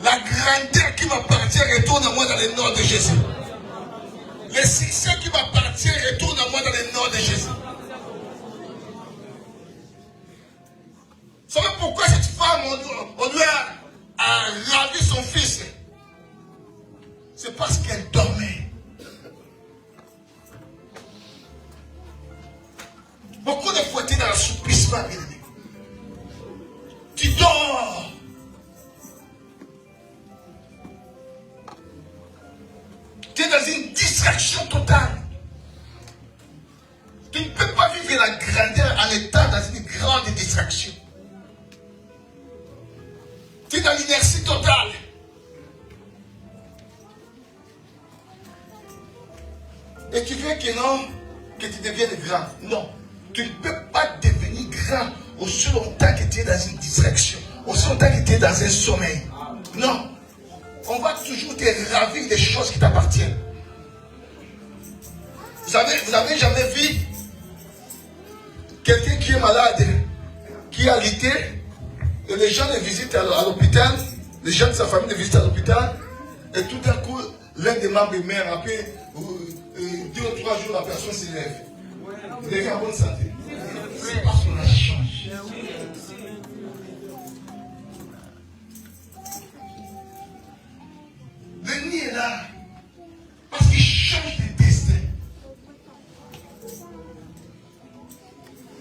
La grandeur qui m'appartient retourne à moi dans le nom de Jésus. Les succès qui m'appartiennent retournent à moi dans le nom de Jésus. Vous savez pourquoi cette femme, on lui a ravi son fils? C'est parce qu'elle dormait. Beaucoup de fois, tu es dans l'assouplissement, bien aimé. Tu dors. Tu es dans une distraction totale. Tu ne peux pas vivre la grandeur en étant dans une grande distraction. Tu es dans l'inertie totale. Et tu veux que non, que tu deviennes grand. Non. Tu ne peux pas devenir grand aussi longtemps que tu es dans une distraction. Aussi longtemps que tu es dans un sommeil. Non. On va toujours te ravir des choses qui t'appartiennent. Vous avez jamais vu quelqu'un qui est malade, qui a lutté, et les gens les visitent à l'hôpital, les gens de sa famille les visitent à l'hôpital, et tout d'un coup, l'un des membres meurt, après 2 ou 3 jours, la personne s'élève. Il devient en bonne santé. C'est parce qu'on a changé. L'ennemi est là, parce qu'il change de destin.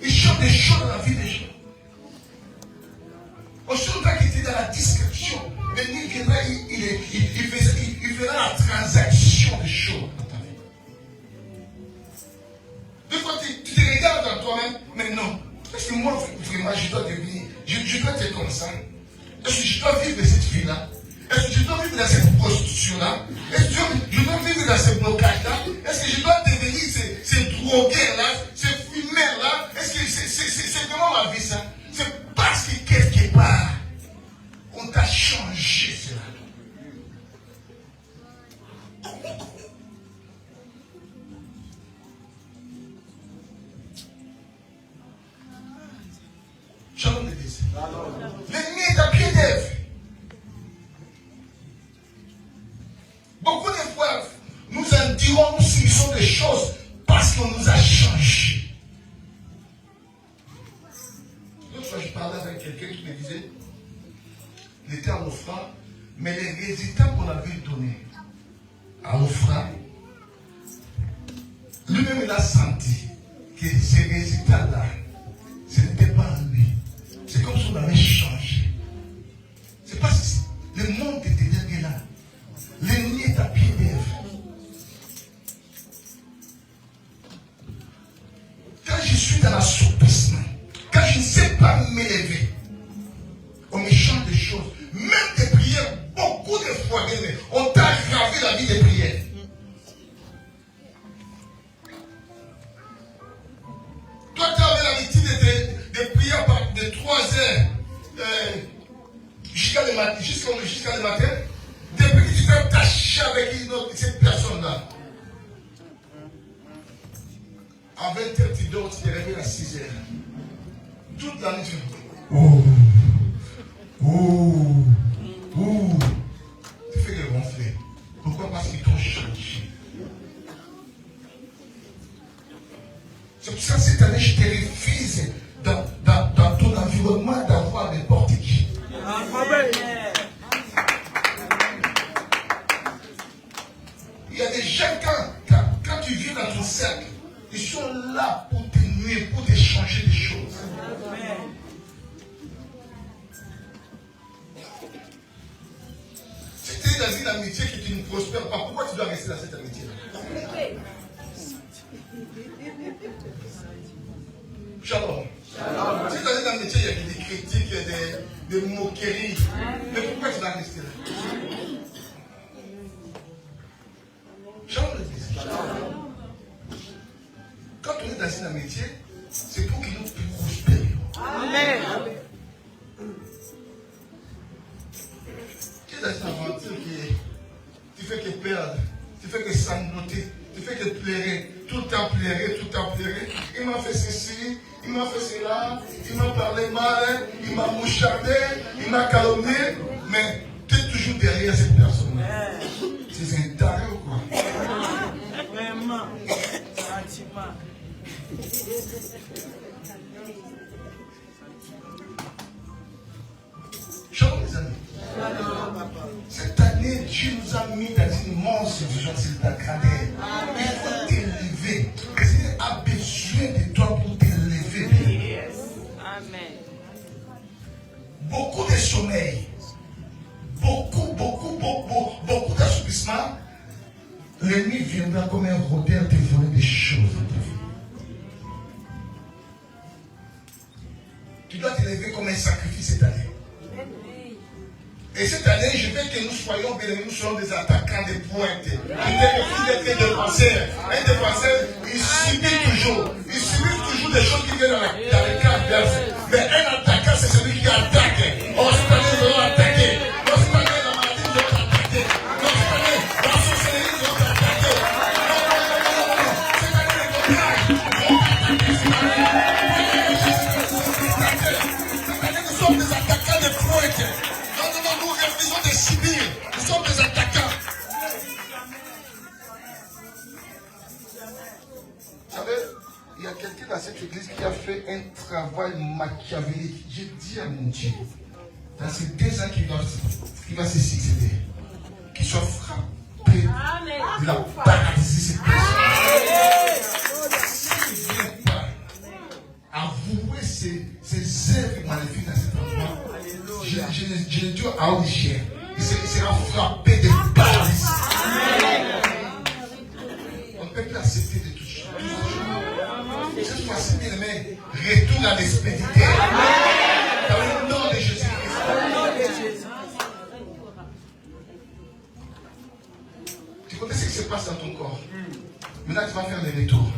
Il change des choses dans la vie des gens. On ne sait pas qu'il était dans la description. L'ennemi viendra, il fera la transaction des choses dans ta vie. Des fois, tu te regardes dans toi-même, mais non. Est-ce que moi, vraiment, je dois devenir, je dois être comme ça? Est-ce que je dois vivre de cette vie-là? Est-ce que je dois vivre dans cette prostitution-là? Est-ce que je dois vivre dans ce blocage-là? Est-ce que je dois devenir ces drogueurs-là, ces fumeurs-là? Est-ce que c'est vraiment ma vie, ça? C'est parce que quelque part, on t'a changé cela. Shalom l'église. L'ennemi est à pied d'œuvre. Beaucoup de fois, nous en dirons, nous subissons des choses parce qu'on nous a changé. L'autre fois, je parlais avec quelqu'un qui me disait, il était à l'offrande, mais les résultats qu'on avait donnés à l'offrande, lui-même il a senti que ces résultats-là, ce n'était pas en lui. C'est comme si on avait changé. C'est pas si le monde était derrière là. L'ennemi est à pied d'œuvre. Quand je suis dans l'assoupissement, quand je ne sais pas m'élever, on me change des choses. Même des prières, beaucoup de fois, on t'a aggravé la vie des prières. Toi, tu avais l'habitude de prier de 3 heures jusqu'à le matin. Depuis que tu t'es attaché avec cette personne-là, à 20h, tu dors, tu te réveilles à 6h. Toute la nuit, tu tu fais des ronflets. Pourquoi? Parce qu'ils t'ont changé. C'est pour ça que cette année, je te refuse dans ton environnement d'avoir des portiques. Il y a des gens, quand tu viens dans ton cercle, ils sont là pour te nuire, pour te changer des choses. Si tu es dans une amitié qui ne prospère pas, pourquoi tu dois rester dans cette amitié-là? Shalom. Si dans une amitié, il y a des critiques, des moqueries, mais pourquoi tu dois rester là? Shalom l'église. Quand on est dans une amitié, c'est pour que nous prospérions. Amen. Tu es dans une aventure qui fait que perdre, tu fais que sangloter, tu fais que pleurer, tout le temps pleurer, tout le temps pleurer. Il m'a fait ceci, il m'a fait cela, il m'a parlé mal, il m'a mouchardé, il m'a calomnié, mais tu es toujours derrière cette personne-là. C'est un taré ou quoi? Vraiment. Sentiment. Shalom les amis. Cette année, Dieu nous a mis dans une immense vision, c'est ta grandeur. Il faut t'élever. Dieu a besoin de toi pour t'élever. Amen. Beaucoup de sommeil, beaucoup d'assoupissement. L'ennemi viendra comme un rôdeur te voler des choses dans ta vie. Tu dois t'élever comme un sacrifice cette année. Et cette année, je veux que nous soyons bénis, nous soyons des attaquants, des pointes. Il est d'être un défenseur. Un défenseur, il subit toujours des choses qui viennent dans le camp adverse. Mais un attaquant, c'est celui qui attaque. Oh, cette année, nous allons attaquer. Oh, cette année, la maladie, nous allons attaquer. Oh, cette année, la sorcellerie, nous allons attaquer. Non. Cette année, le courage, nous allons attaquer. sont des civils, nous sommes des attaquants. Vous savez, il y a quelqu'un dans cette église qui a fait un travail machiavélique. Je dis à mon Dieu, dans ces 2 ans qui va se succéder, qu'il soit frappé de la paralysie cette personne. S'il ne vient pas avouer ses œuvres maléfiques dans cet endroit, je le dis à haute chair, il sera frappé de paralysie. On ne peut plus accepter de tout ça. Cette fois-ci, bien aimé, retourne à l'expéditeur. Dans le nom de Jésus-Christ. Tu connais ce qui se passe dans ton corps. Maintenant, tu vas faire des retours.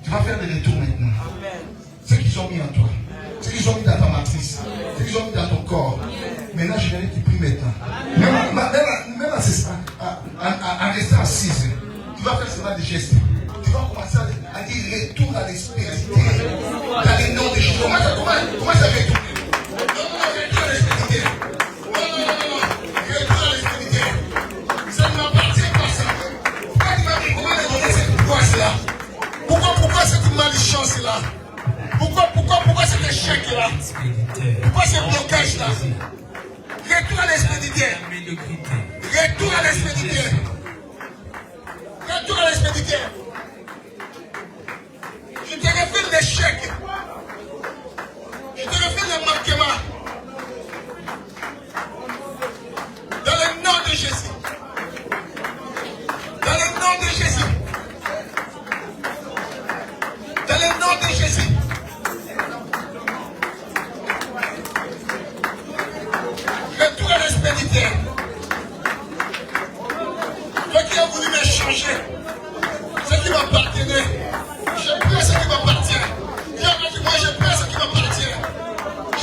Tu vas faire des retours maintenant. Ce qu'ils ont mis en toi. Ce qu'ils ont mis dans ta matrice. Ce qu'ils ont mis dans ton corps. Maintenant, je viens te prier maintenant. Même en restant assise, tu vas faire seulement des gestes. Tu vas commencer à dire retour à l'expéditeur. Dans le nom de Jésus. Comment ça retourne? Non, retour à l'expéditeur. Non. Retour à l'expéditeur. Ça ne m'appartient pas ça. Pourquoi tu m'as dit comment me donner cette poisse là? Pourquoi cette malchance là? Pourquoi cet échec là? Pourquoi ce blocage là? Retour à l'expéditeur. Retour à l'expéditeur. Retour à l'expéditeur. Je te refais l'échec. Je te refais le manquement. Dans le nom de Jésus. Dans le nom de Jésus. Dans le nom de Jésus. Retour à l'expéditeur. Toi qui as voulu m'échanger ce qui m'appartenait. Je prends ce qui m'appartient. Moi, je prends ce qui m'appartient.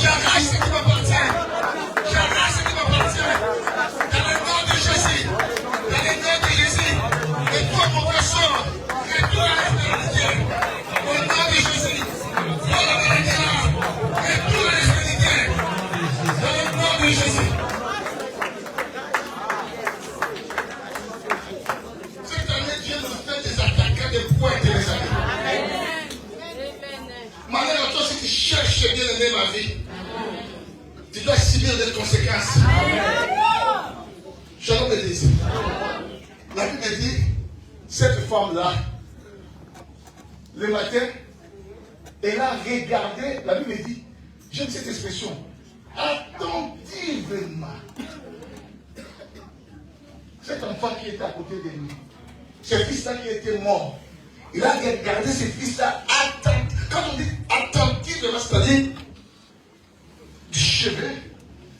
J'arrache ce qui m'appartient. J'arrache ce qui m'appartient. Dans le nom de Jésus. Dans le nom de Jésus. Et toi, mon frère, sort. Retour à l'expéditeur. Au nom de Jésus. Retour à l'expéditeur. Dans le nom de Jésus. Cette année, Dieu nous fait des attaquants de points et des amis. Malheur à toi si tu cherches bien aimer ma vie, tu dois subir des conséquences. Shalom l'église. La Bible dit, cette femme-là, le matin, elle a regardé, la Bible dit, j'aime cette expression, attentivement. Cet enfant qui était à côté de lui, ce fils-là qui était mort, il a regardé ce fils-là attentivement. Quand on dit attentivement, c'est-à-dire du cheveu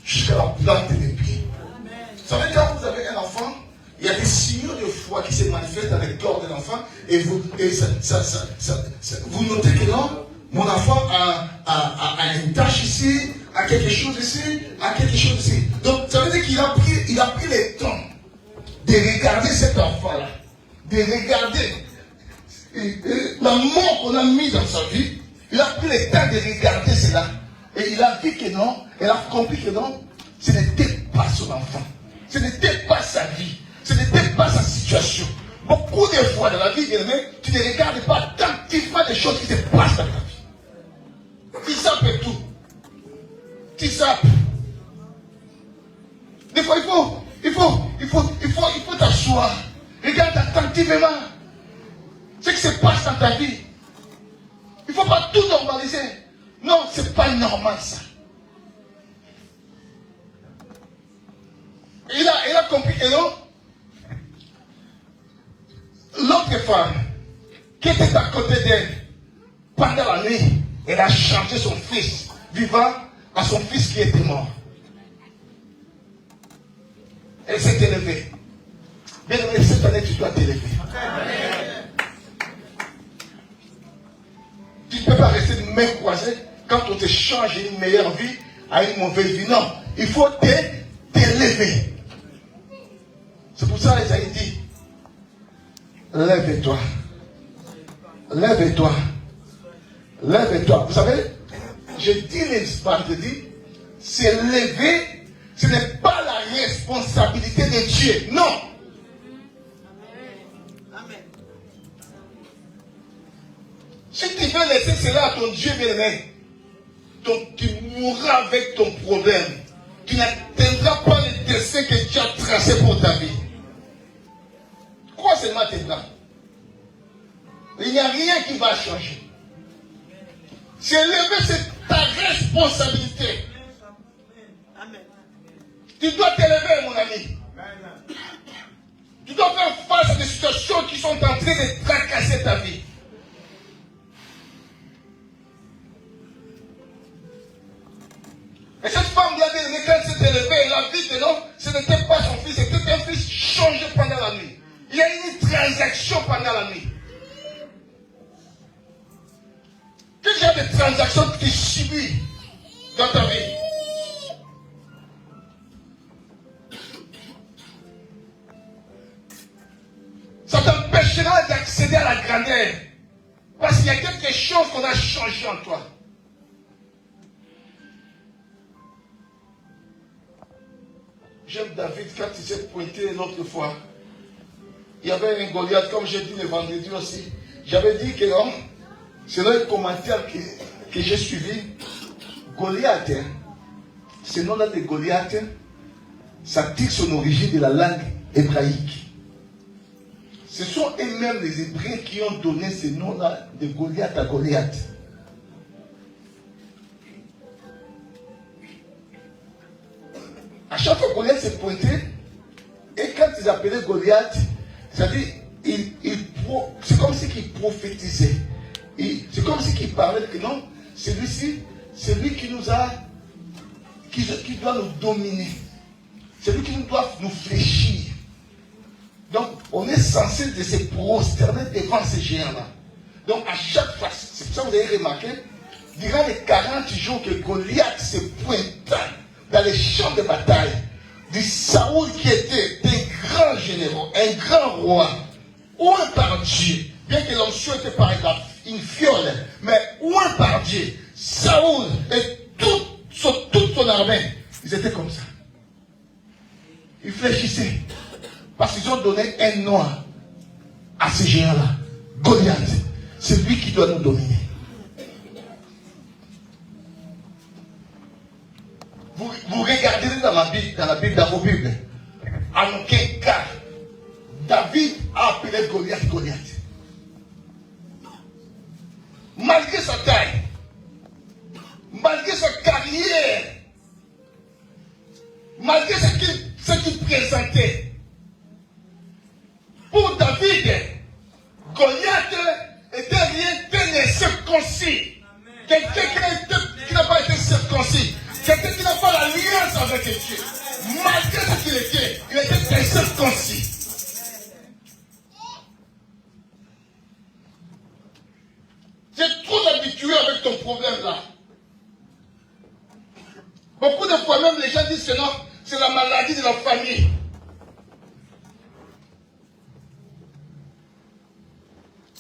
jusqu'à la plante des pieds. Ça veut dire quand vous avez un enfant, il y a des signaux de foi qui se manifestent dans le corps de l'enfant et vous notez que non, mon enfant a une tache ici, a quelque chose ici, a quelque chose ici. Donc ça veut dire qu'il a pris le temps de regarder cet enfant-là, de regarder l'amour qu'on a mis dans sa vie. Il a pris le temps de regarder cela. Et il a vu que non, il a compris que non, ce n'était pas son enfant. Ce n'était pas sa vie. Ce n'était pas sa situation. Beaucoup de fois dans la vie, tu ne regardes pas attentivement des choses qui se passent dans ta vie. Tu zappes tout. Tu zappes. Des fois, il faut t'asseoir. Regarde attentivement ce qui se passe dans ta vie. Il ne faut pas tout normaliser. Non, ce n'est pas normal ça. Il a compris que non. L'autre femme qui était à côté d'elle pendant la nuit, elle a changé son fils vivant à son fils qui était mort. Elle s'est élevée. Bien aimé, cette année, tu dois t'élever. Tu ne peux pas rester de main croisée quand on te change une meilleure vie à une mauvaise vie. Non, il faut t'élever. C'est pour ça que Isaïe dit, lève-toi. Lève-toi. Lève-toi. Vous savez, je dis les vendredis, c'est lever Ce n'est pas la responsabilité de Dieu. Non. Amen. Si tu veux laisser cela à ton Dieu bien-aimé, tu mourras avec ton problème. Tu n'atteindras pas le destin que Dieu a tracé pour ta vie. Crois seulement tes bras. Il n'y a rien qui va changer. Se lever, c'est ta responsabilité. Amen. Tu dois t'élever, mon ami. Tu dois faire face à des situations qui sont en train de tracasser ta vie. Et cette femme-là, quand elle s'est élevée, elle a vu que non, ce n'était pas son fils, c'était un fils changé pendant la nuit. Il y a eu une transaction pendant la nuit. Quel genre de transaction que tu subis dans ta vie? Ça t'empêchera d'accéder à la grandeur. Parce qu'il y a quelque chose qu'on a changé en toi. J'aime David quand il s'est pointé l'autre fois. Il y avait un Goliath, comme j'ai dit le vendredi aussi. J'avais dit que non, selon les commentaires que j'ai suivis, Goliath, ce nom-là de Goliath, ça tire son origine de la langue hébraïque. Ce sont eux-mêmes les Hébreux qui ont donné ce nom-là de Goliath à Goliath. À chaque fois que Goliath s'est pointé, et quand ils appelaient Goliath, c'est-à-dire, c'est comme si qu'il prophétisait. C'est comme si qu'il parlait que non, celui-ci, c'est lui qui nous a, qui doit nous dominer. C'est lui qui nous doit nous fléchir. Donc, on est censé de se prosterner devant ces géants-là. Donc, à chaque fois, c'est pour ça que vous avez remarqué, durant les 40 jours que Goliath se pointa dans les champs de bataille, du Saoul qui était un grand général, un grand roi, oué par Dieu, bien que l'onction était par une fiole, mais oué par Dieu, Saoul et toute son armée, ils étaient comme ça. Ils fléchissaient. Parce qu'ils ont donné un nom à ces géants-là. Goliath, c'est lui qui doit nous dominer. Vous regardez dans la Bible, dans vos Bibles. En aucun cas, David a appelé Goliath Goliath. Malgré sa taille, malgré sa carrière, malgré ce qu'il présentait, pour David, Goliath était rien qu'un incirconcis. Quelqu'un qui n'a pas été circoncis. Quelqu'un qui n'a pas l'alliance avec Dieu. Malgré ce qu'il était, il était incirconcis. Tu es trop habitué avec ton problème là. Beaucoup de fois même les gens disent que non, c'est la maladie de la famille.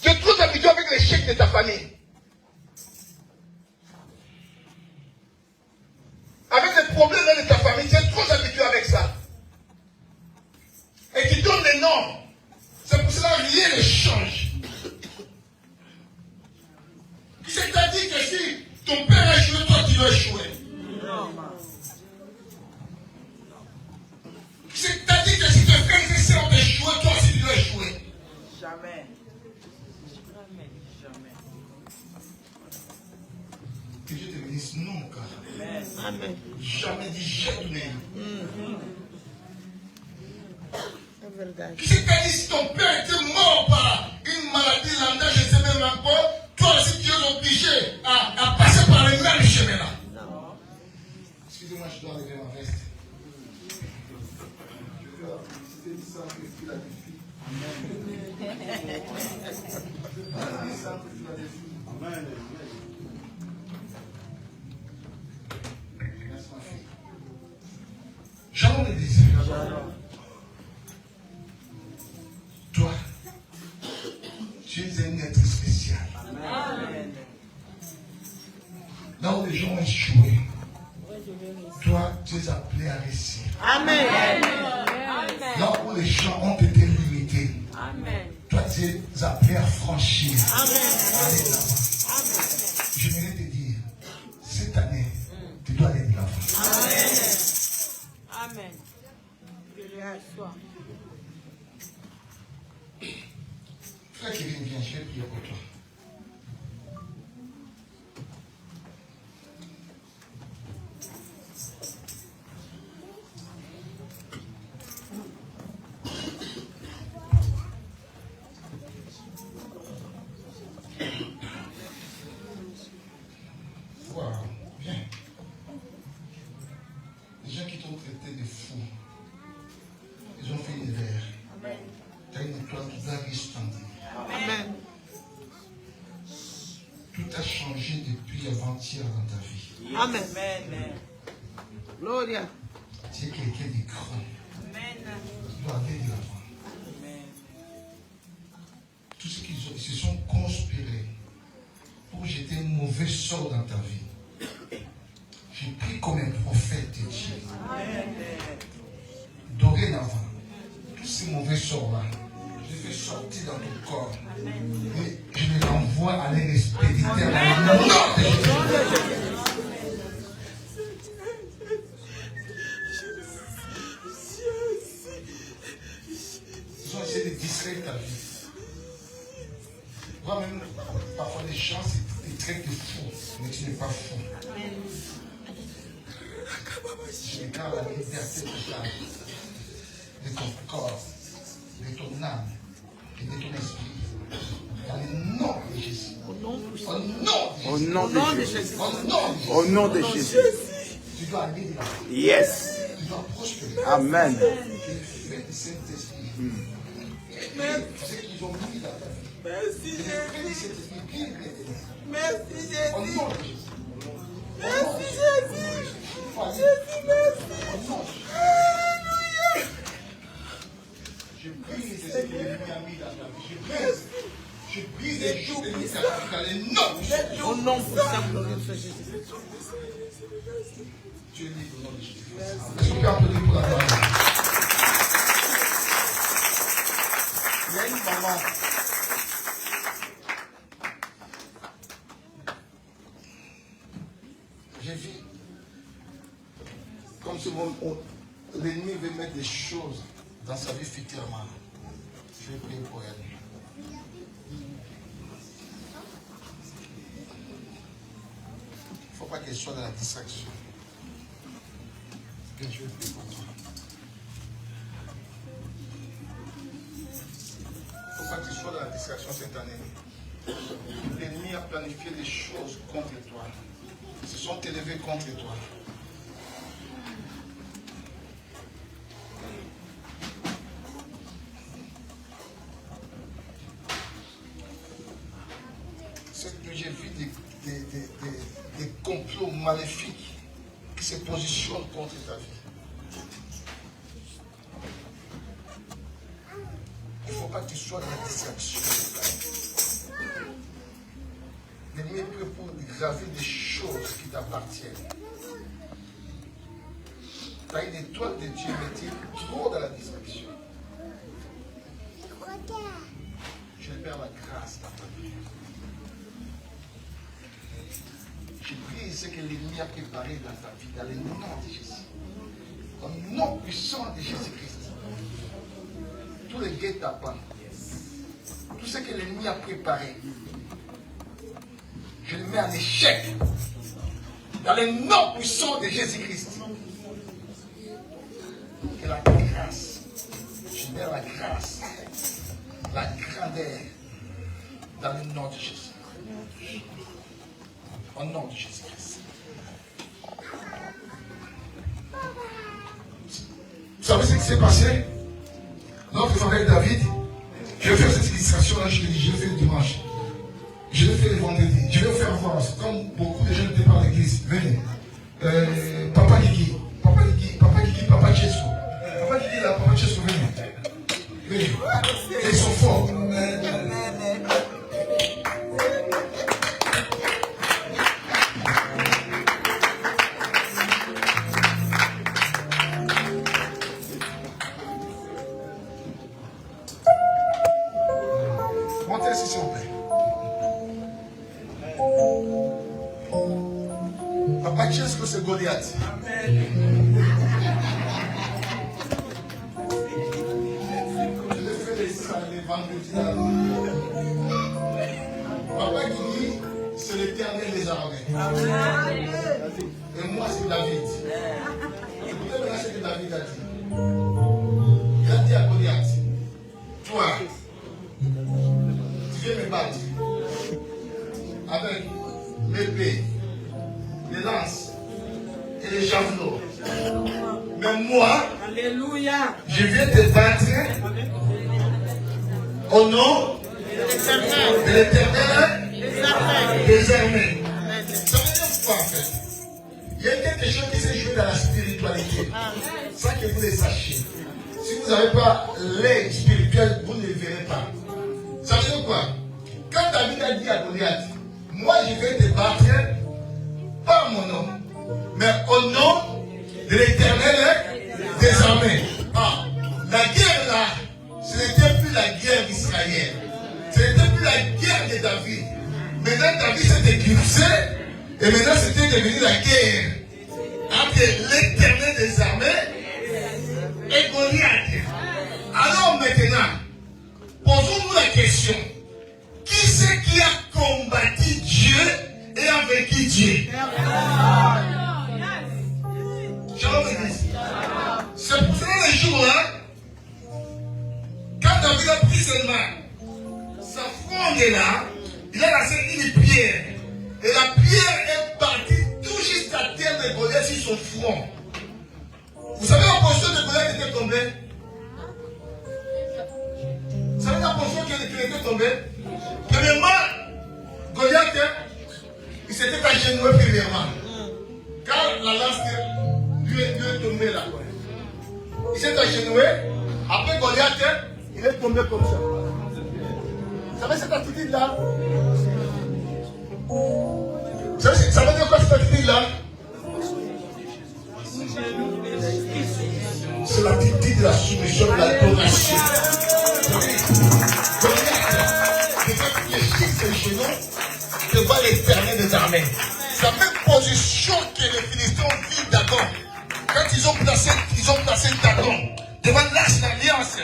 Tu es trop habitué avec l'échec de ta famille. Avec les problèmes de ta famille, tu es trop habitué avec ça. Et tu donnes des noms. C'est pour cela que rien ne change. C'est-à-dire que si ton père a échoué, toi tu dois échouer. C'est-à-dire que si tes frères et sœurs ont échoué, toi aussi tu dois échouer. Jamais. Jamais. Que Dieu te bénisse, non, car. Amen. Jamais dit jamais. C'est verdade. C'est-à-dire si ton père était mort par une maladie lambda, je ne sais même pas, toi aussi tu es obligé à passer par le même chemin-là. Non. Excusez-moi, je dois enlever ma veste. Je dois féliciter ça, qu'il a des filles. Amen. Jean le disait. Toi, tu es un être spécial. Amen. Là où les gens ont échoué, Toi, tu es appelé à réussir. Amen. Là où les gens ont été limités, Amen. toi, tu es appelé à franchir. Amen. Aller de l'avant. J'aimerais te dire, cette année, tu dois aller de l'avant. Amen. Amen. Gloire à toi. Frère Kevin, viens, je vais prier pour toi. Voilà, viens. Les gens qui t'ont traité de fou, ils ont fait une erreur. Tu as une étoile qui doit resplendir. Amen. Tout a changé depuis avant-hier dans ta vie. Amen. Gloria. Tu es quelqu'un de grand. Amen. Tu dois aller de l'avant. Tous ceux qui se sont conspirés pour jeter un mauvais sort dans ta vie, j'ai pris comme un prophète de Dieu. Dorénavant, tous ces mauvais sorts-là, je les fais sortir dans ton corps. Et je les renvoie à leur expéditeur. Dans le nom de Jésus. Ils ont essayé de distraire ta vie. Moi-même, parfois les gens te traitent de fou, mais tu n'es pas fou. Je déclare la liberté totale de ton corps, de ton âme et de ton esprit. Dans le nom de Jésus. Au nom de Jésus. Au nom de Jésus. Tu dois aller de là. Yes. Tu dois prospérer. Amen. Que le feu du Saint-Esprit. Ce qu'ils ont mis dans ta vie. Merci Que le feu du Saint-Esprit vienne t'aider. Merci Au Jésus. nom de Jésus. Merci Jésus. Jésus, Merci. je brise ce que l'ennemi a mis dans ta vie. Je brise les jours de l'ennemi dans le nom de Jésus. Au nom puissant de Jésus. Tu es libre au nom de Jésus. Est-ce qu'on peut applaudir pour la gloire? Il y a une maman. J'ai vu comme ce monde, l'ennemi veut mettre des choses dans sa vie futurement. Je vais prier pour elle. Il ne faut pas qu'elle soit dans la distraction. Et je vais prier pour toi. Il ne faut pas que tu sois dans la distraction cette année. L'ennemi a planifié des choses contre toi. Ils se sont élevés contre toi. C'est que j'ai vu des complots maléfiques qui se positionnent contre ta vie. Il ne faut pas que tu sois dans la distraction. L'ennemi est prêt pour graver des choses qui t'appartiennent. Tu as une étoile de Dieu, mais tu es trop dans la distraction. Je perds la grâce dans ta vie. Je prie ce que l'ennemi a préparé dans ta vie, dans le nom de Jésus. Au nom puissant de Jésus-Christ. Tous les guet-apens, tout ce que l'ennemi a préparé, je le mets en échec. Dans le nom puissant de Jésus-Christ. Que la grâce, je mets la grâce, la grandeur, dans le nom de Jésus. Au nom de Jésus-Christ. Vous savez ce qui s'est passé? Notre frère David, je vais faire cette illustration-là, je te dis, je l'ai fait le dimanche. Je l'ai fait le vendredi. Je vais vous faire voir, comme beaucoup de gens n'étaient pas à l'église. Venez. Papa Kiki, Papa Chesco. Papa Kiki là, Papa Chesco, venez. Venez. Ils sont forts. Papa, tu sais ce que c'est Goliath? Je l'ai fait les vendredis là. Papa qui dit, c'est l'Éternel des armées. Et moi, c'est David. Écoutez maintenant ce que David a dit. Il a dit à Goliath, toi, tu viens me battre avec l'épée, les lances et les javelots. Mais moi, Alléluia. je viens te battre au nom de l'Éternel des armées. Ça veut dire quoi en fait? Il y a quelque chose qui s'est joué dans la spiritualité. Ça que vous le sachiez. Si vous n'avez pas l'œil spirituel, vous ne le verrez pas. Ça veut dire quoi? Quand David a dit à Goliath, moi je vais te battre, pas mon nom, mais au nom de l'Éternel des armées. Ah, la guerre là, ce n'était plus la guerre d'Israël. Ce n'était plus la guerre de David. Maintenant David s'est éclipsé et maintenant c'était devenu la guerre entre l'Éternel des armées et Goliath. Alors maintenant, posons-nous la question. Qui c'est qui a combattu Dieu et a vaincu Dieu? Shalom Église. C'est pour cela les jours-là, quand David a pris seulement sa fronde là, il a lancé une pierre. Et la pierre est partie tout jusqu'à terre de Goliath sur son front. Vous savez la position de Goliath était tombée? Vous savez la position qu'il était tombée? Premièrement, Goliath, il s'était agenouillé premièrement. Quand la lance lui est tombée là. Il s'est agenouillé. Après Goliath, il est tombé comme ça. Vous savez cette attitude là? Ça veut dire quoi cette attitude-là? C'est l'attitude de la soumission, de l'adoration. Goliath fléchit ses genoux devant l'Éternel des armées. C'est la même position que les Philistins vivent Dagon. Quand ils ont placé Dagon devant l'arche d'alliance,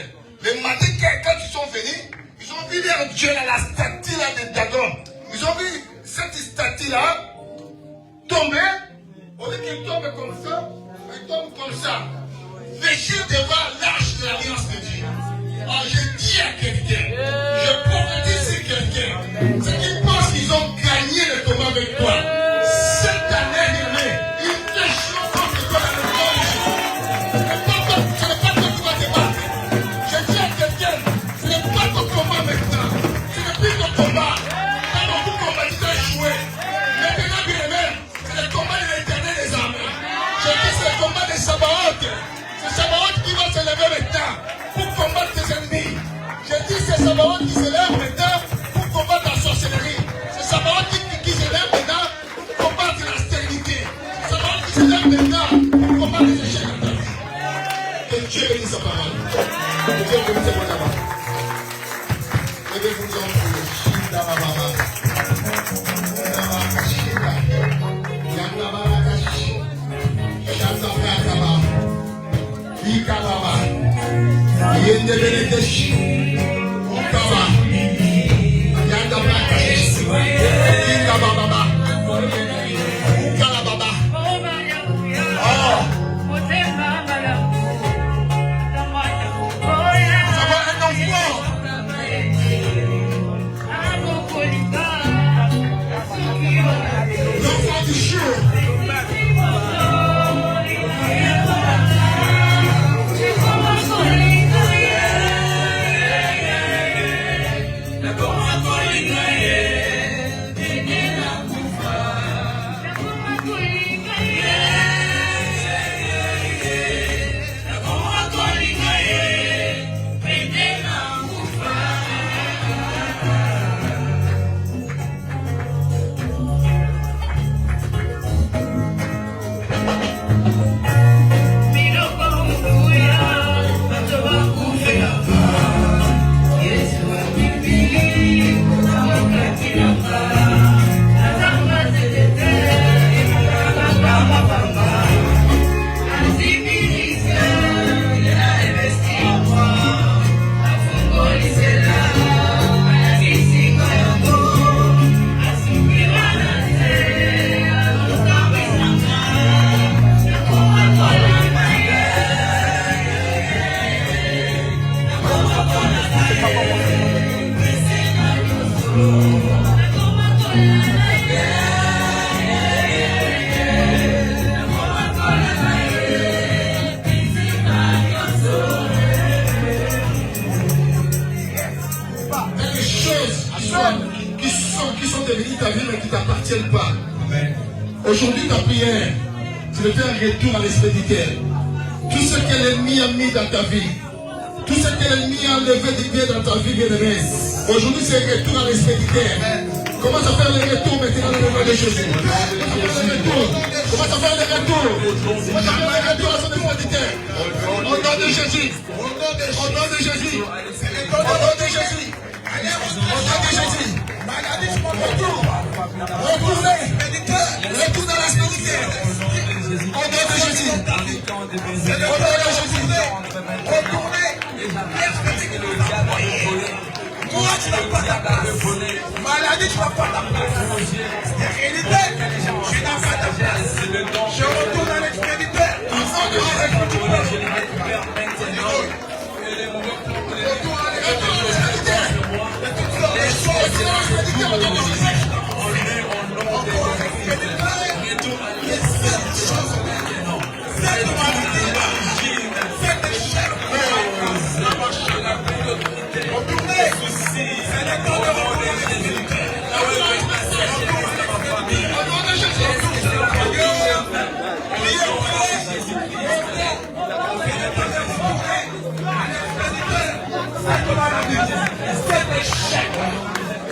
les Madiques, quand ils sont venus, ils ont vu leur Dieu là, la statue là de Dagon. Ils ont vu cette statue-là tomber, au lieu qu'il tombe comme ça, il tombe comme ça. Fléchir devant l'arche de l'alliance de Dieu. Alors je dis à quelqu'un, je prophétise sur quelqu'un, ceux qui pensent qu'ils ont gagné le combat avec toi, cette année, une question contre toi dans le nom de Jésus. Ce n'est pas toi qui vas te battre. Je dis à quelqu'un, ce n'est pas ton combat maintenant. Ce n'est plus ton combat. C'est le combat de l'Éternel des armées. Je dis c'est le combat de Sabaoth. C'est Sabaoth qui va se lever maintenant pour combattre tes ennemis. Je dis c'est Sabaoth qui se lève maintenant pour combattre la sorcellerie. C'est Sabaoth qui se lève maintenant pour combattre la stérilité. C'est Sabaoth qui se lève maintenant pour combattre les échecs de ta vie. Que Dieu bénisse sa parole. Que Dieu bénisse sa parole. Levez-vous en prière. Yende benedeshi, ukaba, yanda brakashi, ukaba baba, ukaba baba. Oh, ça va être un fort. L'enfant du jour. Aujourd'hui, ta prière, c'est de faire un retour à l'expéditeur. Tout ce que l'ennemi a mis dans ta vie, tout ce que l'ennemi a enlevé du pied dans ta vie, bien-aimé, aujourd'hui, c'est un retour à l'expéditeur. Commence à faire le retour maintenant dans le nom de Jésus. Commence à faire le retour. Commence à faire le retour à son expéditeur. Au nom de Jésus. Au nom de Jésus. Au nom de Jésus. Au nom de Jésus. Retour dans l'expéditeur. Au nom de Jésus. Au nom de Jésus. Retournez. Moi, tu n'as pas ta place. Maladie, tu n'as pas ta place. Stérilité, tu n'as pas ta place. Je retourne à l'expéditeur. Retour à l'expéditeur.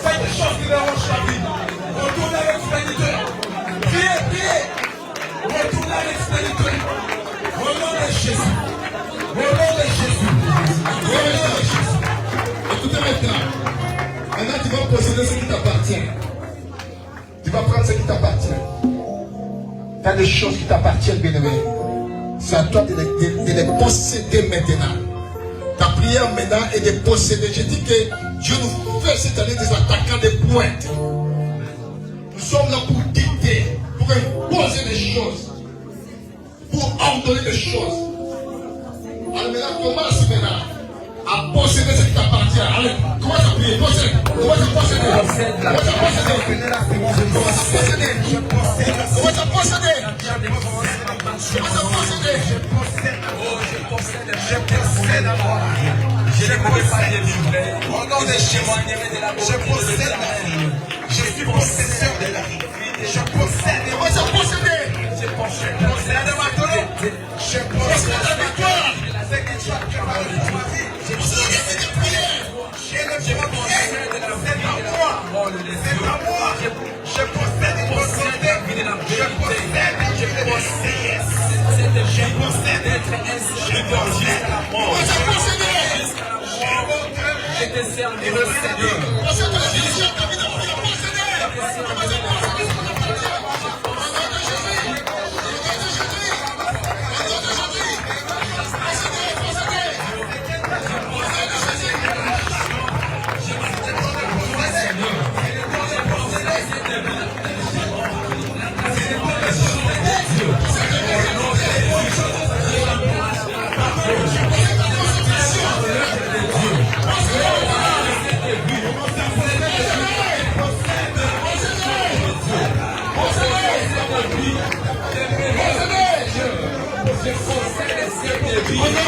Faites des choses qui dérangent la vie. Retournez à l'expéditeur. Priez. Retournez à l'expéditeur. Au nom de Jésus. Au nom de Jésus. Au nom de Jésus. Écoutez maintenant. Maintenant, tu vas posséder ce qui t'appartient. Tu vas prendre ce qui t'appartient. Tu as des choses qui t'appartiennent, bien-aimé. C'est à toi de les posséder maintenant. Ta prière maintenant est de posséder. Je dis que Dieu nous fait cette année des attaquants de pointe. Nous sommes là pour dicter, pour imposer des choses, pour ordonner des choses. Alors maintenant, commence maintenant à posséder ce qui t'appartient. Allez, commence à prier, posséder. Commence à posséder. Commence à posséder. Commence à posséder. Commence à posséder. Commence à posséder. Je possède la foi. Je ne connais pas les livrets. Au nom de Jésus, je possède la vie. Je suis possesseur de la vie. Je possède. Commence à posséder. Je possède ma gloire. Je possède la victoire. Ce que tu as préparé pour ma vie. Je possède la prière. Je ne possède. C'est à moi. C'est à moi. Je possède une possibilité. Je possède. Je possède. Je possède être ainsi. Je possède la mort. Je te sers de le Seigneur. Au nom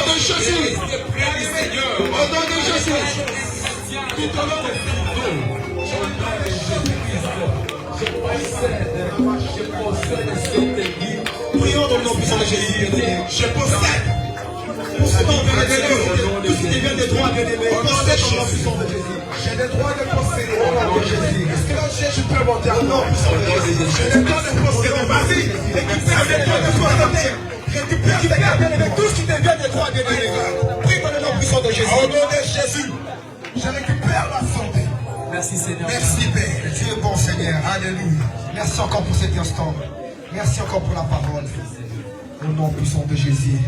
de Jésus. Au nom de Jésus. Tout au long de Prions dans le nom puissant de Jésus. Je possède. Tout ce qui vient des droits bien-aimés. Possède dans le nom puissant de Jésus. J'ai le droit de posséder au nom de Jésus. Est-ce que je peux monter au nom puissant de Jésus? J'ai le droit de posséder. Vas-y. Récupère les droits de posséder. Récupère bien-aimé. Tout ce qui devient des droits bien-aimés. Prie dans le nom puissant de Jésus. Au nom de Jésus. Je récupère la santé. Merci Seigneur. Merci Père. Tu es bon Seigneur. Alléluia. Merci encore pour cet instant. Merci encore pour la parole. Au nom puissant de Jésus.